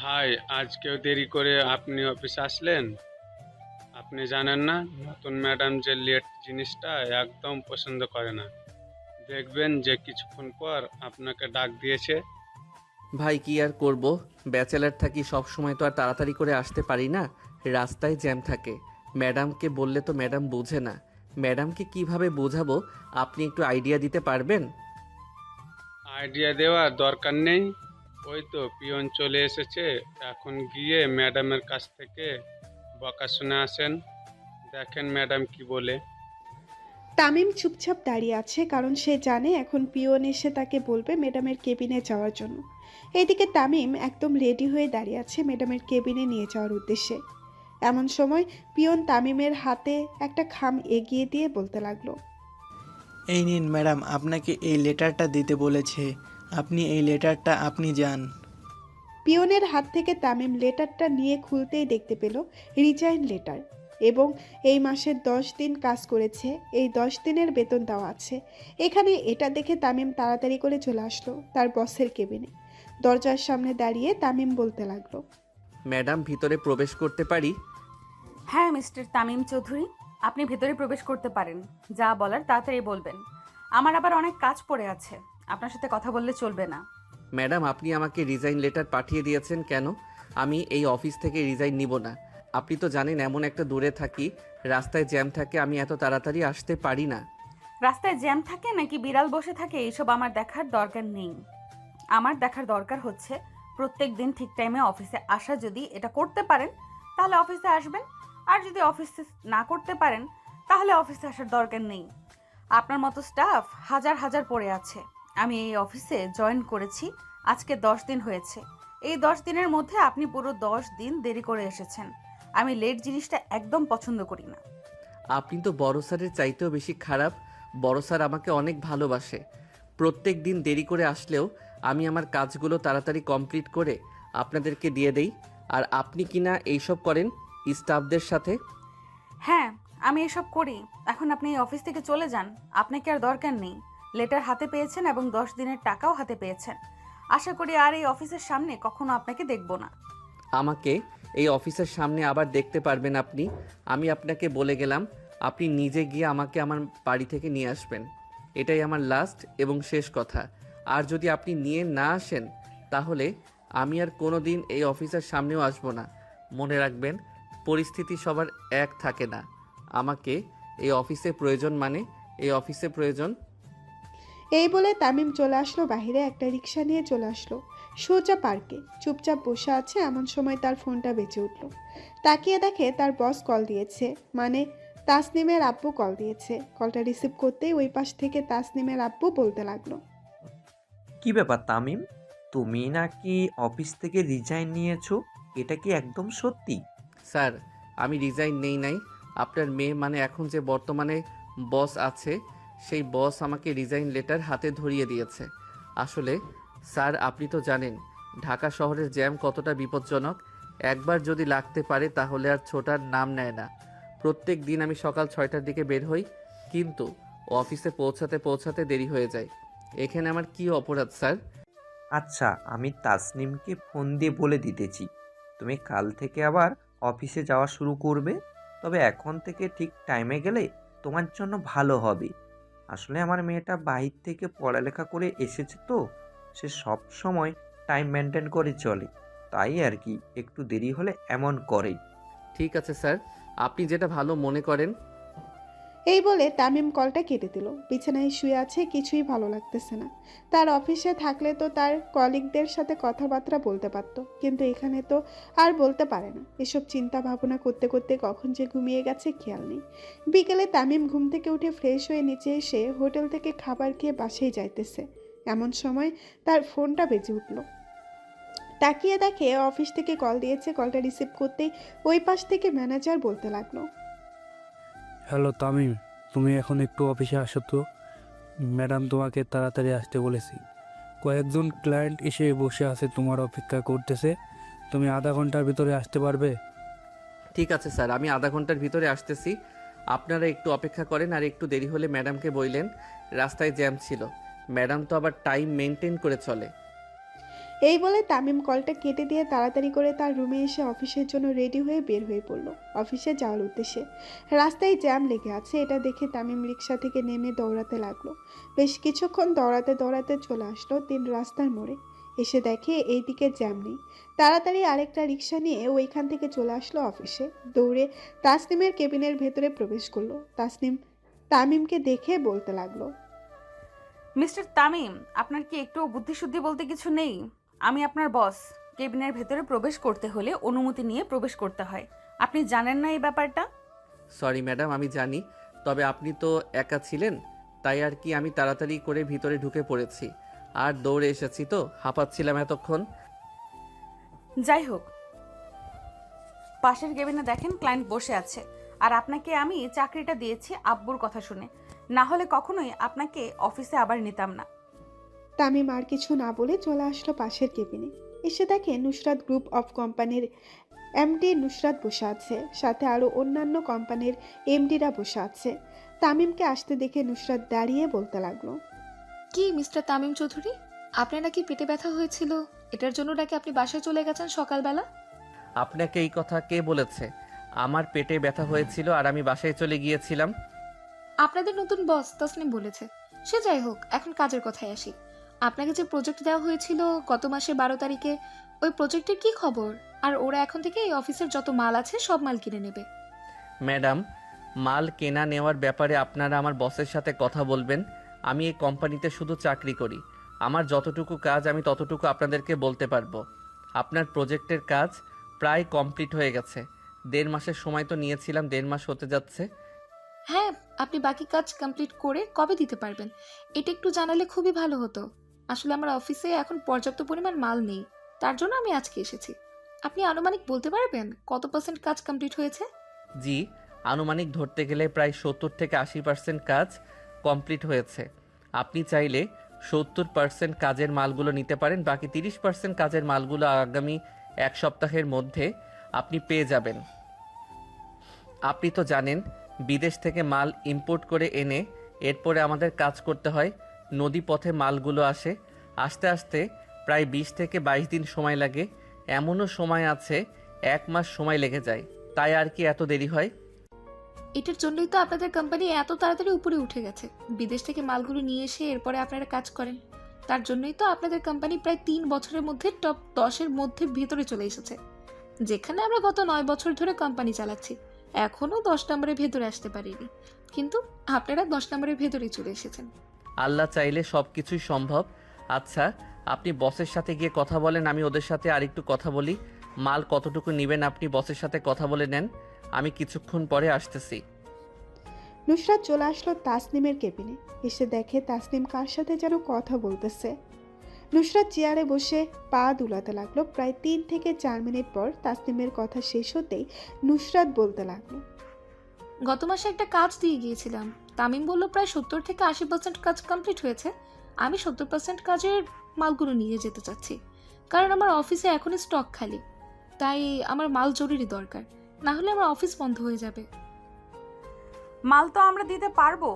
High, আজকেও দেরি করে আপনি অফিসে আসলেন? আপনি জানেন না নতুন ম্যাডাম যে লেট জিনিসটা একদম পছন্দ করে না। দেখবেন যে কিছুক্ষণ পর আপনাকে ডাক দিয়েছে। ভাই কি আর করব, ব্যাচেলার থাকি, সব সময় তো আর তাড়াতাড়ি করে আসতে পারি না। রাস্তায় জ্যাম থাকে। ম্যাডামকে বললে তো ম্যাডাম বোঝে না। ম্যাডামকে কিভাবে বোঝাবো, আপনি একটু আইডিয়া দিতে পারবেন? আইডিয়া দেওয়ার দরকার নেই। ওই তো পিয়ন চলে এসেছে। এখন গিয়ে ম্যাডামের কাছ থেকে বকা শুনে আসেন। দেখেন ম্যাডাম কি বলে। তামিম চুপচাপ দাঁড়িয়ে আছে কারণ সে জানে এখন পিয়ন এসে তাকে বলবে ম্যাডামের কেবিনে যাওয়ার জন্য। এইদিকে তামিম একদম রেডি হয়ে দাঁড়িয়ে আছে ম্যাডামের কেবিনে নিয়ে যাওয়ার উদ্দেশ্যে। এমন সময় পিয়ন তামিমের হাতে একটা খাম এগিয়ে দিয়ে বলতে লাগলো, এই নিন ম্যাডাম, আপনাকে এই লেটারটা দিতে বলেছে। আপনি এই লেটারটা আপনি যান। পিয়নের হাত থেকে তামিম লেটারটা নিয়ে খুলতেই দেখতে পেল রিজাইন লেটার, এবং এই মাসের 10 দিন কাজ করেছে, এই 10 দিনের বেতন দেওয়া আছে এখানে। এটা দেখে তামিম তাড়াতাড়ি করে চলে আসলো তার বসের কেবিনে। দরজার সামনে দাঁড়িয়ে তামিম বলতে লাগলো, ম্যাডাম, ভিতরে প্রবেশ করতে পারি? হ্যাঁ মিস্টার তামিম চৌধুরী, আপনি ভেতরে প্রবেশ করতে পারেন। যা বলার তাড়াতাড়ি বলবেন। আমার আবার অনেক কাজ পড়ে আছে, আপনার সাথে কথা বললে চলবে না। ম্যাডাম, আপনি আমাকে রিজাইন লেটার পাঠিয়ে দিয়েছেন কেন? আমি এই অফিস থেকে রিজাইন নিব না। আপনি তো জানেন এমন একটা দূরে থাকি, রাস্তায় জ্যাম থাকে, আমি এত তাড়াতাড়ি আসতে পারি না। রাস্তায় জ্যাম থাকে নাকি বিড়াল বসে থাকে এইসব আমার দেখার দরকার নেই। আমার দেখার দরকার হচ্ছে প্রত্যেক দিন ঠিক টাইমে অফিসে আসা। যদি এটা করতে পারেন তাহলে অফিসে আসবেন, আর যদি অফিসে না করতে পারেন তাহলে অফিসে আসার দরকার নেই। আপনার মতো স্টাফ হাজার হাজার পড়ে আছে। আমি এই অফিসে জয়েন করেছি আজকে 10 দিন হয়েছে। এই 10 দিনের মধ্যে আপনি পুরো 10 দিন দেরি করে এসেছেন। আমি লেট জিনিসটা একদম পছন্দ করি না। আপনি তো বড় স্যারের চাইতেও বেশি খারাপ। বড় স্যার আমাকে অনেক ভালোবাসে। প্রত্যেক দিন দেরি করে আসলেও আমি আমার কাজগুলো তাড়াতাড়ি কমপ্লিট করে আপনাদেরকে দিয়ে দেই। আর আপনি কিনা এইসব করেন স্টাফদের সাথে। হ্যাঁ, আমি এসব করি। এখন আপনি এই অফিস থেকে চলে যান। আপনাকে আর দরকার নেই। লেটার হাতে পেয়েছেন এবং 10 দিনের টাকাও হাতে পেয়েছেন। আশা করি আর এই অফিসের সামনে কখনো আপনাকে দেখব না। আমাকে এই অফিসের সামনে আবার দেখতে পারবেন আপনি। আমি আপনাকে বলে গেলাম, আপনি নিজে গিয়ে আমাকে আমার বাড়ি থেকে নিয়ে আসবেন। এটাই আমার লাস্ট এবং শেষ কথা। আর যদি আপনি নিয়ে না আসেন তাহলে আমি আর কোনো দিন এই অফিসের সামনেও আসবো না। মনে রাখবেন, পরিস্থিতি সবার এক থাকে না। আমাকে এই অফিসে প্রয়োজন, মানে এই অফিসে প্রয়োজন। এই বলে তামিম চলে আসলো বাইরে, একটা রিক্সা নিয়ে চলে আসলো সোজা পার্কে। চুপচাপ বসে আছে এমন সময় তার ফোনটা বেজে উঠল। তাকিয়ে দেখে তার বস কল দিয়েছে, মানে তাসনিমের আব্বু কল দিয়েছে। কলটা রিসিভ করতেই ওই পাশ থেকে তাসনিমের আব্বু বলতে লাগলো, কি ব্যাপার তামিম, তুমি নাকি অফিস থেকে রিজাইন নিয়েছো? এটা কি একদম সত্যি? স্যার, আমি রিজাইন নেই নাই। আপনার মেয়ে, মানে এখন যে বর্তমানে বস আছে, সেই বস আমাকে রিজাইন লেটার হাতে ধরিয়ে দিয়েছে। আসলে স্যার, আপনি তো জানেন ঢাকা শহরের জ্যাম কতটা বিপজ্জনক। একবার যদি লাগতে পারে তাহলে আর ছোটার নাম নেয় না। প্রত্যেক দিন আমি সকাল 6টার দিকে বের হই, কিন্তু অফিসে পৌঁছাতে পৌঁছাতে দেরি হয়ে যায়। এখানে আমার কী অপরাধ স্যার? আচ্ছা, আমি তাসনিমকে ফোন দিয়ে বলে দিতেছি তুমি কাল থেকে আবার অফিসে যাওয়া শুরু করবে। তবে এখন থেকে ঠিক টাইমে গেলে তোমার জন্য ভালো হবে। আসলে আমার মেয়েটা বাহির থেকে পড়ালেখা করে এসেছে তো, সে সব সময় টাইম মেনটেন করে চলে। তাই আর কি, একটু দেরি হলে এমন করে। ঠিক আছে স্যার, আপনি যেটা ভালো মনে করেন। এই বলে তামিম কলটা কেটে দিল। বিছানায় শুয়ে আছে, কিছুই ভালো লাগতেছে না। তার অফিসে থাকলে তো তার কলিগদের সাথে কথাবার্তা বলতে পারত, কিন্তু এখানে তো আর বলতে পারে না। এসব চিন্তা ভাবনা করতে করতে কখন যে ঘুমিয়ে গেছে খেয়াল নেই। বিকেলে তামিম ঘুম থেকে উঠে ফ্রেশ হয়ে নিচে এসে হোটেল থেকে খাবার খেয়ে বাসায় যাইতেছে। এমন সময় তার ফোনটা বেজে উঠল। তাকিয়ে দেখে অফিস থেকে কল দিয়েছে। কলটা রিসিভ করতেই ওই পাশ থেকে ম্যানেজার বলতে লাগলো, হ্যালো তামিম, তুমি এখন একটু অফিসে আসো তো। ম্যাডাম তোমাকে তাড়াতাড়ি আসতে বলেছি। কয়েকজন ক্লায়েন্ট এসে বসে আছে, তোমার অপেক্ষা করতেছে। তুমি আধা ঘন্টার ভিতরে আসতে পারবে? ঠিক আছে স্যার, আমি আধা ঘন্টার ভিতরে আসতেছি। আপনারা একটু অপেক্ষা করেন, আর একটু দেরি হলে ম্যাডামকে বললেন রাস্তায় জ্যাম ছিল। ম্যাডাম তো আবার টাইম মেনটেন করে চলে। এই বলে তামিম কলটা কেটে দিয়ে তাড়াতাড়ি করে তার রুমে এসে অফিসের জন্য রেডি হয়ে বের হয়ে পড়ল অফিসে যাওয়ার উদ্দেশ্যে। রাস্তায় জ্যাম লেগে আছে, এটা দেখে তামিম রিক্সা থেকে নেমে দৌড়াতে লাগলো। বেশ কিছুক্ষণ দৌড়াতে দৌড়াতে চলে আসলো 3 রাস্তার মোড়ে। এসে দেখে এইদিকে জ্যাম নেই। তাড়াতাড়ি আরেকটা রিক্সা নিয়ে ওইখান থেকে চলে আসলো অফিসে। দৌড়ে তাসনিমের কেবিনের ভেতরে প্রবেশ করলো। তাসনিম তামিমকে দেখে বলতে লাগলো, মিস্টার তামিম, আপনার কি একটু বুদ্ধিশুদ্ধি বলতে কিছু নেই? আমি আপনার বস। কেবিনের ভেতরে প্রবেশ করতে হলে অনুমতি নিয়ে প্রবেশ করতে হয়। আপনি জানেন না এই ব্যাপারটা? সরি ম্যাডাম, আমি জানি, তবে আপনি তো একা ছিলেন, তাই আর কি আমি তাড়াতাড়ি করে ভিতরে ঢুকে পড়েছি। আর দৌড়ে এসেছি তো, হাঁপাচ্ছিলাম এতক্ষণ। যাই হোক, পাশের কেবিনে দেখেন ক্লায়েন্ট বসে আছে। আর আপনাকে আমি চাকরিটা দিয়েছি আব্বুর কথা শুনে, না হলে কখনোই আপনাকে অফিসে আবার নিতাম না। তামিম আর কিছু না বলে চলে আসলো পাশের কেবিনে। এসে দেখে নুসরাত গ্রুপ অফ কোম্পানির এমডি নুসরাত বসে আছে, সাথে আরও অন্যান্য কোম্পানির এমডিরা বসে আছে। তামিমকে আসতে দেখে নুসরাত দাঁড়িয়ে বলতে লাগলো, কি মিস্টার তামিম চৌধুরী, আপনার নাকি পেটে ব্যথা হয়েছিল, এটার জন্য নাকি আপনি বাসায় চলে গেছেন সকালবেলা? আপনাকে এই কথা কে বলেছে? আমার পেটে ব্যথা হয়েছিল আর আমি বাসায় চলে গিয়েছিলাম। আপনাদের নতুন বস তাসনিম বলেছে। সে যাই হোক, এখন কাজের কথায় আসি। আপনাকে যে প্রজেক্ট দেওয়া হয়েছিল গত মাসের 12 তারিখে, ওই প্রজেক্টের কি খবর? আর ওরা এখন থেকে এই অফিসের যত মাল আছে সব মাল কিনে নেবে। ম্যাডাম, মাল কেনা নেওয়ার ব্যাপারে আপনারা আমার বসের সাথে কথা বলবেন। আমি এই কোম্পানিতে শুধু চাকরি করি। আমার যতটুকু কাজ আমি ততটুকু আপনাদেরকে বলতে পারবো। আপনার প্রজেক্টের কাজ প্রায় কমপ্লিট হয়ে গেছে। 1.5 মাসের সময় তো নিয়েছিলাম, 1.5 মাস হতে যাচ্ছে। হ্যাঁ, আপনি বাকি কাজ কমপ্লিট করে কবে দিতে পারবেন এটা একটু জানালে খুবই ভালো হতো। আসলে আমার অফিসে এখন পর্যাপ্ত পরিমাণ মাল নেই, তার জন্য আমি আজকে এসেছি। আপনি আনুমানিক বলতে পারবেন কত % কাজ কমপ্লিট হয়েছে? জি, আনুমানিক ধরতে গেলে প্রায় 70 থেকে 80% কাজ কমপ্লিট হয়েছে। আপনি চাইলে 70% কাজের মালগুলো নিতে পারেন। বাকি 30% কাজের মালগুলো আগামী 1 সপ্তাহের মধ্যে আপনি পেয়ে যাবেন। আপনি তো জানেন, বিদেশ থেকে মাল ইম্পোর্ট করে এনে এরপরে আমাদের কাজ করতে হয়। নদী পথে মালগুলো আসে, আস্তে আস্তে প্রায় 20 থেকে 22 দিন সময় লাগে। এমনও সময় আছে 1 মাস সময় লেগে যায়। তাই আর কি এত দেরি হয়। এটার জন্যই তো আপনাদের কোম্পানি এত তাড়াতাড়ি উপরে উঠে গেছে। বিদেশ থেকে মালগুলো নিয়ে এসে এরপরে আপনারা কাজ করেন। তার জন্যই তো আপনাদের কোম্পানি প্রায় 3 বছরের মধ্যে টপ 10-এর মধ্যে ভেতরে চলে এসেছে, যেখানে আমরা গত 9 বছর ধরে কোম্পানি চালাচ্ছি এখনও 10 নম্বরের ভেতরে আসতে পারিনি, কিন্তু আপনারা 10 নম্বরের ভেতরে চলে এসেছেন। আল্লাহ চাইলে সব কিছুই সম্ভব। আচ্ছা, আপনি বসের সাথে গিয়ে কথা বলেন, আমি ওদের সাথে আরেকটু কথা বলি। মাল কতটুকু নেবেন আপনি বসের সাথে কথা বলে নেন, আমি কিছুক্ষণ পরে আসতেছি। নুসরাত চলে আসলো তাসনিমের কেবিনে। এসে দেখে তাসনিম কার সাথে যেন কথা বলতেছে। নুসরাত চেয়ারে বসে পা দুলাতে লাগলো। প্রায় 3 থেকে 4 মিনিট পর তাসনিমের কথা শেষ হতেই নুসরাত বলতে লাগলো, গত মাসে একটা কাজ দিয়ে গিয়েছিলাম, তামিম বলল প্রায় 70 থেকে 80% কাজ কমপ্লিট হয়েছে। আমি 70% কাজের মালগুলো নিয়ে যেতে চাচ্ছি, কারণ আমার অফিসে এখনই স্টক খালি। তাই আমার মাল জরুরি দরকার, না হলে আমার অফিস বন্ধ হয়ে যাবে। মাল তো আমরা দিতে পারবো,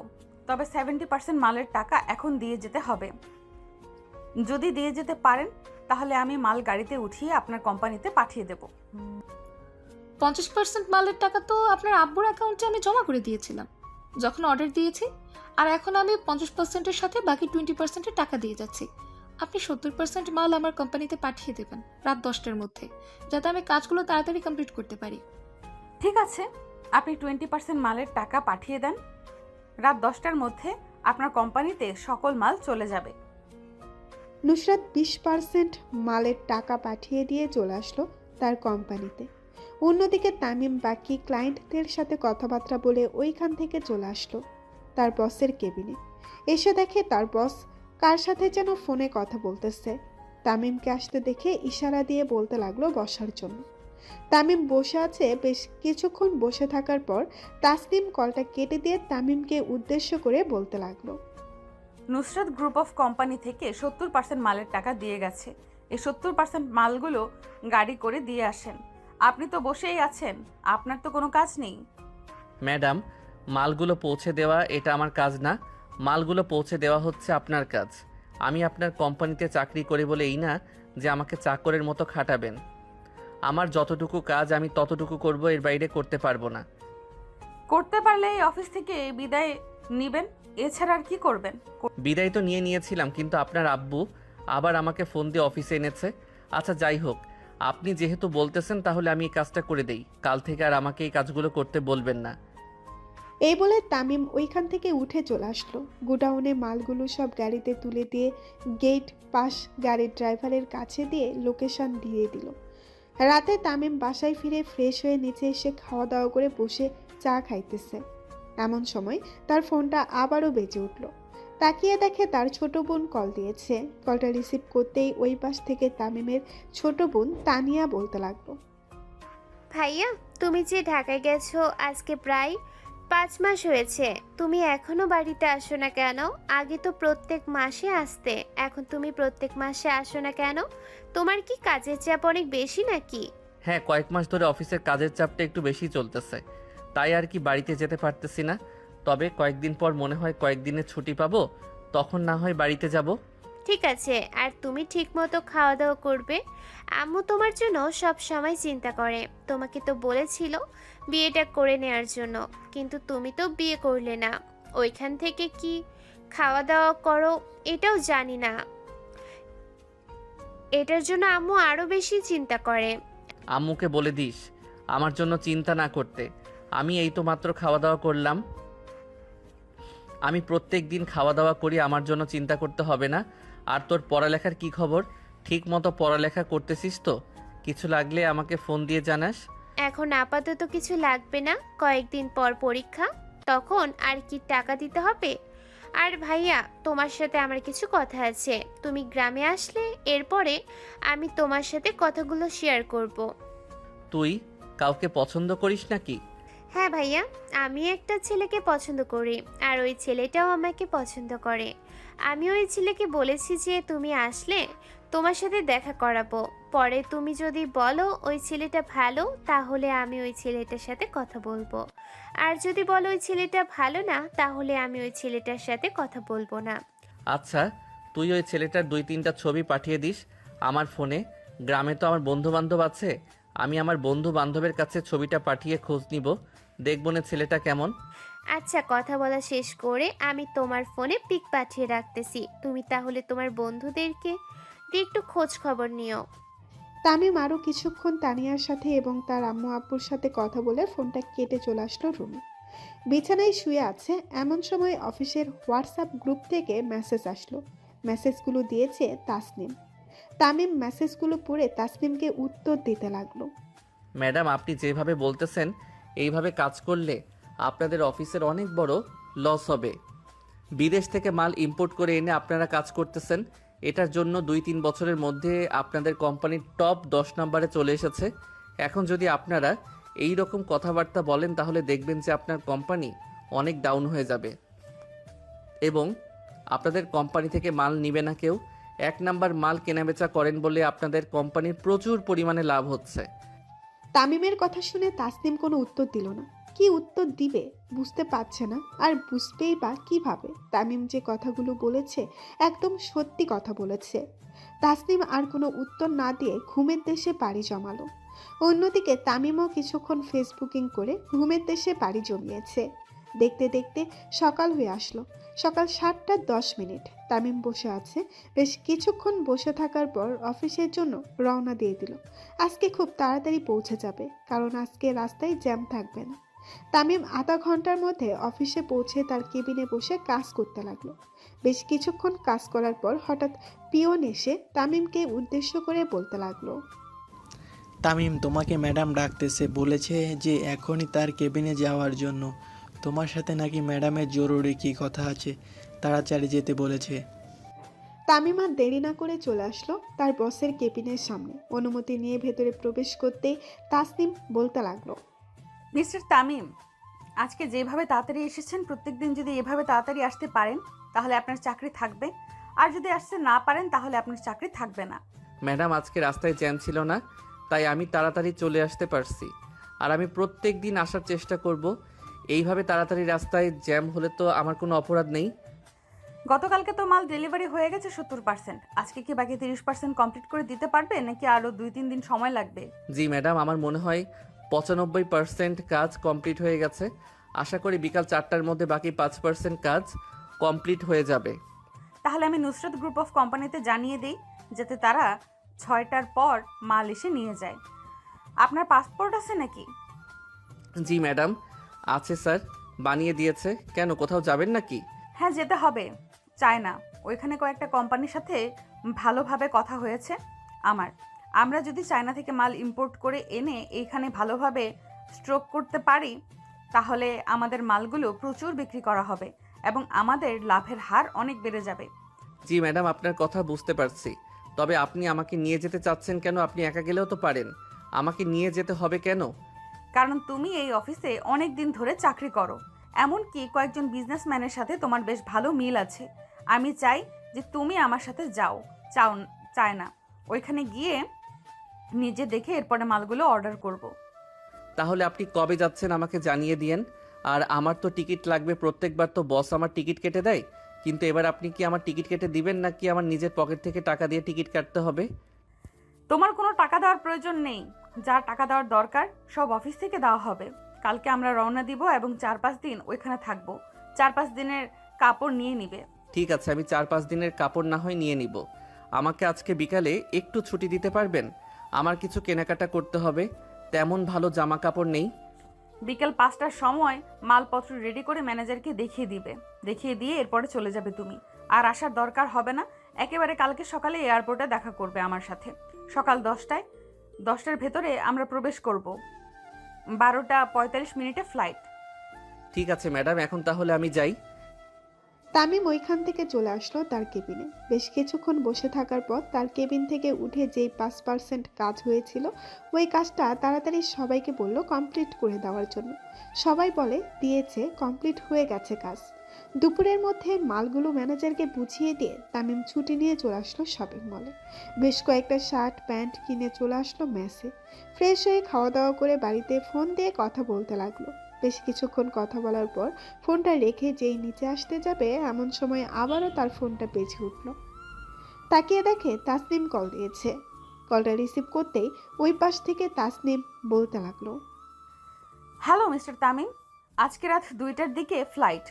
তবে 70% মালের টাকা এখন দিয়ে যেতে হবে। যদি দিয়ে যেতে পারেন তাহলে আমি মাল গাড়িতে উঠিয়ে আপনার কোম্পানিতে পাঠিয়ে দেব। 50% মালের টাকা তো আপনার আব্বুর অ্যাকাউন্টে আমি জমা করে দিয়েছিলাম যখন অর্ডার দিয়েছি, আর এখন আমি 50%-এর সাথে বাকি 20%-এর টাকা দিয়ে যাচ্ছি। আপনি 70% মাল আমার কোম্পানিতে পাঠিয়ে দেবেন রাত 10টার মধ্যে, যাতে আমি কাজগুলো তাড়াতাড়ি কমপ্লিট করতে পারি। ঠিক আছে, আপনি 20% মালের টাকা পাঠিয়ে দেন। রাত 10টার মধ্যে আপনার কোম্পানিতে সকল মাল চলে যাবে। নুসরাত 20% মালের টাকা পাঠিয়ে দিয়ে চলে আসলো তার কোম্পানিতে। অন্যদিকে তামিম বাকি ক্লায়েন্টদের সাথে কথাবার্তা বলে ওইখান থেকে চলে আসলো তার বসের কেবিনে। এসে দেখে তার বস কার সাথে যেন ফোনে কথা বলতেছে। তামিমকে আসতে দেখে ইশারা দিয়ে বলতে লাগলো বসার জন্য। তামিম বসে আছে। বেশ কিছুক্ষণ বসে থাকার পর তাসনিম কলটা কেটে দিয়ে তামিমকে উদ্দেশ্য করে বলতে লাগলো, নুসরাত গ্রুপ অফ কোম্পানি থেকে 70% মালের টাকা দিয়ে গেছে। এই 70% মালগুলো গাড়ি করে দিয়ে আসেন। আপনি তো বসেই আছেন, আপনার তো কোনো কাজ নেই। ম্যাডাম, মালগুলো পৌঁছে দেওয়া এটা আমার কাজ না, মালগুলো পৌঁছে দেওয়া হচ্ছে আপনার কাজ। আমি আপনার কোম্পানিতে চাকরি করি বলে এই না যে আমাকে চাকরের মতো খাটাবেন। আমার যতটুকু কাজ আমি ততটুকু করব, এর বাইরে করতে পারবো না। করতে পারলে এই অফিস থেকে বিদায় নিবেন, এছাড়া আর কি করবেন? বিদায় তো নিয়েছিলাম, কিন্তু আপনার আব্বু আবার আমাকে ফোন দিয়ে অফিসে এনেছে। আচ্ছা যাই হোক, আপনি যেহেতু বলতেছেন তাহলে আমি এই কাজটা করে দেই। কাল থেকে আর আমাকে এই কাজগুলো করতে বলবেন না। এই বলে তামিম ওইখান থেকে উঠে চলে আসলো। গোডাউনে মালগুলো সব গাড়িতে তুলে দিয়ে গেট পাশ গাড়ির ড্রাইভারের কাছে দিয়ে লোকেশন দিয়ে দিল। রাতে তামিম বাসায় ফিরে ফ্রেশ হয়ে নিচে এসে খাওয়া দাওয়া করে বসে চা খাইতেছে। এমন সময় তার ফোনটা আবারও বেজে উঠল। তাকিয়ে দেখে তার ছোট বোন কল দিয়েছে। কলটা রিসিভ করতেই ওই পাশ থেকে তামিমের ছোট বোন তানিয়া বলতে লাগলো, ভাইয়া, তুমি যে ঢাকায় গেছো আজকে প্রায় 5 মাস হয়েছে, তুমি এখনো বাড়িতে আসো না কেন? আগে তো প্রত্যেক মাসে আসতে, এখন তুমি প্রত্যেক মাসে আসো না কেন? তোমার কি কাজের চাপ অনেক বেশি নাকি? হ্যাঁ, কয়েক মাস ধরে অফিসের কাজের চাপটা একটু বেশি চলতেছে, তাই আর কি বাড়িতে যেতে পারতেছি না। তবে কয়েকদিন পর মনে হয় কয়েকদিনের ছুটি পাবো, তখন না হয় বাড়িতে যাব। ঠিক আছে, আর তুমি ঠিকমতো খাওয়া দাওয়া করবে। আম্মু তোমার জন্য সব সময় চিন্তা করে। তোমাকে তো বলেছিল বিয়েটা করে নেওয়ার জন্য, কিন্তু তুমি তো বিয়ে করলে না। ওইখান থেকে কি খাওয়া দাওয়া করো এটাও জানি না। এটার জন্য আম্মু আরো বেশি চিন্তা করে। আম্মুকে বলে দিস আমার জন্য চিন্তা না করতে। আমি এই তো মাত্র খাওয়া দাওয়া করলাম। আমি প্রত্যেক দিন খাওয়া দাওয়া করি, আমার জন্য চিন্তা করতে হবে না। আর তোর পড়ালেখার কি খবর? ঠিক মতো পড়ালেখা করতেছিস তো? কিছু লাগলে আমাকে ফোন দিয়ে জানাস। এখন আপাতত কিছু লাগবে না, কয়েকদিন পর পরীক্ষা, তখন আর কি টাকা দিতে হবে। আর ভাইয়া, তোমার সাথে আমার কিছু কথা আছে। তুমি গ্রামে আসলে এরপরে আমি তোমার সাথে কথাগুলো শেয়ার করব। তুই কাউকে পছন্দ করিস নাকি? হ্যাঁ ভাইয়া, আমি একটা ছেলেকে পছন্দ করি, আর ওই ছেলেটাও আমাকে পছন্দ করে। আমি ওই ছেলেকে বলেছি যে তুমি আসলে তোমার সাথে দেখা করাবো। পরে তুমি যদি বলো ওই ছেলেটা ভালো, তাহলে আমি ওই ছেলেটার সাথে কথা বলবো। আর যদি বলো ওই ছেলেটা ভালো না, তাহলে আমি ওই ছেলেটার সাথে কথা বলবো না। আচ্ছা, তুই ওই ছেলেটার 2-3টা ছবি পাঠিয়ে দিস আমার ফোনে। গ্রামে তো আমার বন্ধু বান্ধব আছে, আমি আমার বন্ধু বান্ধবের কাছে ছবিটা পাঠিয়ে খোঁজ নিব, দেখব না ছেলেটা কেমন। আচ্ছা, কথা বলা শেষ করে আমি তোমার ফোনে পিক পাঠিয়ে রাখতেছি। তুমি তাহলে তোমার বন্ধুদেরকে দিয়ে একটু খোঁজ খবর নিও। তামিম আরও কিছুক্ষণ তানিয়ার সাথে এবং তার আম্মু আব্বুর সাথে কথা বলে ফোনটা কেটে চলে আসলো রুমে। বিছানায় শুয়ে আছে এমন সময় অফিসের হোয়াটসঅ্যাপ গ্রুপ থেকে মেসেজ আসলো। মেসেজগুলো দিয়েছে তাসনিম। তামিম মেসেজগুলো পড়ে তাসনিমকে উত্তর দিতে লাগলো। ম্যাডাম, আপনি যেভাবে বলতেছেন এইভাবে কাজ করলে আপনাদের অফিসের অনেক বড় লস হবে। বিদেশ থেকে মাল ইম্পোর্ট করে এনে আপনারা কাজ করতেছেন, এটার জন্য 2-3 বছরের মধ্যে আপনাদের কোম্পানির টপ 10 নম্বরে চলে এসেছে। এখন যদি আপনারা এই রকম কথাবার্তা বলেন তাহলে দেখবেন যে আপনার কোম্পানি অনেক ডাউন হয়ে যাবে এবং আপনাদের কোম্পানি থেকে মাল নিবে না কেউ। 1 নাম্বার মাল কেনাবেচা করেন বলে আপনাদের কোম্পানির প্রচুর পরিমাণে লাভ হচ্ছে। তামিমের কথা শুনে তাসনিম কোনো উত্তর দিল না। কি উত্তর দিবে বুঝতে পারছে না, আর বুঝবেই বা কিভাবে। তামিম যে কথাগুলো বলেছে একদম সত্যি কথা বলেছে। তাসনিম আর কোনো উত্তর না দিয়ে ঘুমের দেশে পাড়ি জমালো। অন্যদিকে তামিমও কিছুক্ষণ ফেসবুকিং করে ঘুমের দেশে পাড়ি জমিয়েছে। দেখতে দেখতে সকাল হয়ে আসলো। সকাল 7:10। তামিম বসে আছে। বেশ কিছুক্ষণ বসে থাকার পর অফিসের জন্য রওনা দিয়ে দিল। আজকে খুব তাড়াতাড়ি পৌঁছে যাবে, কারণ আজকে রাস্তায় জ্যাম থাকবে না। তামিম আধা ঘন্টার মধ্যে অফিসে পৌঁছে তার কেবিনে বসে কাজ করতে লাগলো। বেশ কিছুক্ষণ কাজ করার পর হঠাৎ পিয়ন এসে তামিমকে উদ্দেশ্য করে বলতে লাগলো, তামিম, তোমাকে ম্যাডাম ডাকতেছে, বলেছে যে এখনই তার কেবিনে যাওয়ার জন্য। তোমার সাথে নাকি ম্যাডামের জরুরি কি কথা আছে, তাড়াতাড়ি যেতে বলেছে। তামিম আর দেরি না করে চলে আসলো তার বসের কেবিনের সামনে। অনুমতি নিয়ে ভেতরে প্রবেশ করতেই তাসনিম বলতে লাগলো, মিস্টার তামিম, আজকে যেভাবে তাড়াতাড়ি এসেছেন, প্রত্যেকদিন যদি এভাবে তাড়াতাড়ি আসতে পারেন তাহলে আপনার চাকরি থাকবে, আর যদি আসতে না পারেন তাহলে আপনার চাকরি থাকবে না। ম্যাডাম, আজকে রাস্তায় জ্যাম ছিল না, তাই আমি তাড়াতাড়ি চলে আসতে পারছি। আর আমি প্রত্যেক দিন আসার চেষ্টা করব। এইভাবে তাড়াতাড়ি রাস্তায় জ্যাম হলে তো আমার কোনো অপরাধ নেই। গতকালকে তো মাল ডেলিভারি হয়ে গেছে 70%। আজকে কি বাকি 30% কমপ্লিট করে দিতে পারবে নাকি আরও 2-3 দিন সময় লাগবে? জি ম্যাডাম, আমার মনে হয় 95% কাজ কমপ্লিট হয়ে গেছে। আশা করি বিকাল 4টার মধ্যে বাকি 5% কাজ কমপ্লিট হয়ে যাবে। তাহলে আমি নুসরত গ্রুপ অফ কোম্পানিতে জানিয়ে দিই যাতে তারা 6টার পর মাল এসে নিয়ে যায়। আপনার পাসপোর্ট আছে নাকি? জি ম্যাডাম, আছে স্যার, বানিয়ে দিয়েছে। কেন, কোথাও যাবেন নাকি? হ্যাঁ, যেতে হবে চায়না। ওইখানে কয়েকটা কোম্পানির সাথে ভালোভাবে কথা হয়েছে আমরা যদি চায়না থেকে মাল ইম্পোর্ট করে এনে এইখানে ভালোভাবে স্ট্রোক করতে পারি তাহলে আমাদের মালগুলো প্রচুর বিক্রি করা হবে এবং আমাদের লাভের হার অনেক বেড়ে যাবে। জি ম্যাডাম, আপনার কথা বুঝতে পারছি। তবে আপনি আমাকে নিয়ে যেতে চাচ্ছেন কেন? আপনি একা গেলেও তো পারেন। আমাকে নিয়ে যেতে হবে কেন? কারণ তুমি এই অফিসে অনেক দিন ধরে চাকরি করো, এমনকি কয়েকজন বিজনেসম্যানের সাথে তোমার বেশ ভালো মিল আছে। আমি চাই যে তুমি আমার সাথে চায় না ওইখানে গিয়ে নিজে দেখে এরপরে মালগুলো অর্ডার করব। তাহলে আপনি কবে যাচ্ছেন আমাকে জানিয়ে দিয়েন। আর আমার তো টিকিট লাগবে। প্রত্যেকবার তো বস আমার টিকিট কেটে দেয়, কিন্তু এবার আপনি কি আমার টিকিট কেটে দিবেন নাকি আমার নিজের পকেট থেকে টাকা দিয়ে টিকিট কাটতে হবে? তোমার কোনো টাকা দেওয়ার প্রয়োজন নেই। যা টাকা দেওয়ার দরকার সব অফিস থেকে দেওয়া হবে। কালকে আমরা রওনা দিব এবং 4-5 দিন ওইখানে থাকবো। 4-5 দিনের কাপড় নিয়ে নিবে। ঠিক আছে, আমি 4-5 দিনের কাপড় না হয় নিয়ে নিব। আমাকে আজকে বিকালে একটু ছুটি দিতে পারবেন? আমার কিছু কেনাকাটা করতে হবে। তেমন ভালো জামা কাপড় নেই। বিকেল 5টার সময় মালপত্র রেডি করে ম্যানেজারকে দেখিয়ে দিয়ে এরপরে চলে যাবে তুমি। আর আসার দরকার হবে না। একেবারে কালকে সকালে এয়ারপোর্টে দেখা করবে আমার সাথে। সকাল 10টার ভেতরে আমরা প্রবেশ করব। 12:45 ফ্লাইট। ঠিক আছে ম্যাডাম, এখন তাহলে আমি যাই। তামিম ওইখান থেকে চলে আসলো তার কেবিনে। বেশ কিছুক্ষণ বসে থাকার পর তার কেবিন থেকে উঠে যেই 5% কাজ হয়েছিল ওই কাজটা তাড়াতাড়ি সবাইকে বলল কমপ্লিট করে দেওয়ার জন্য। সবাই বলে দিয়েছে, কমপ্লিট হয়ে গেছে কাজ। দুপুরের মধ্যে মালগুলো ম্যানেজারকে বুঝিয়ে দিয়ে তামিম ছুটি নিয়ে চলে আসলো শপিং মলে। বেশ কয়েকটা শার্ট প্যান্ট কিনে চলে আসলো মেসে। ফ্রেশ হয়ে খাওয়া দাওয়া করে বাড়িতে ফোন দিয়ে কথা বলতে লাগলো। বেশ কিছুক্ষণ কথা বলার পর ফোনটা রেখে যেই নিচে আসতে যাবে এমন সময় আবারও তার ফোনটা বেজে উঠল। তাকিয়ে দেখে তাসনিম কল দিয়েছে। কলটা রিসিভ করতেই ওই পাশ থেকে তাসনিম বলতে লাগলো, হ্যালো মিস্টার তামিম, আজকে রাত 2টার দিকে ফ্লাইট।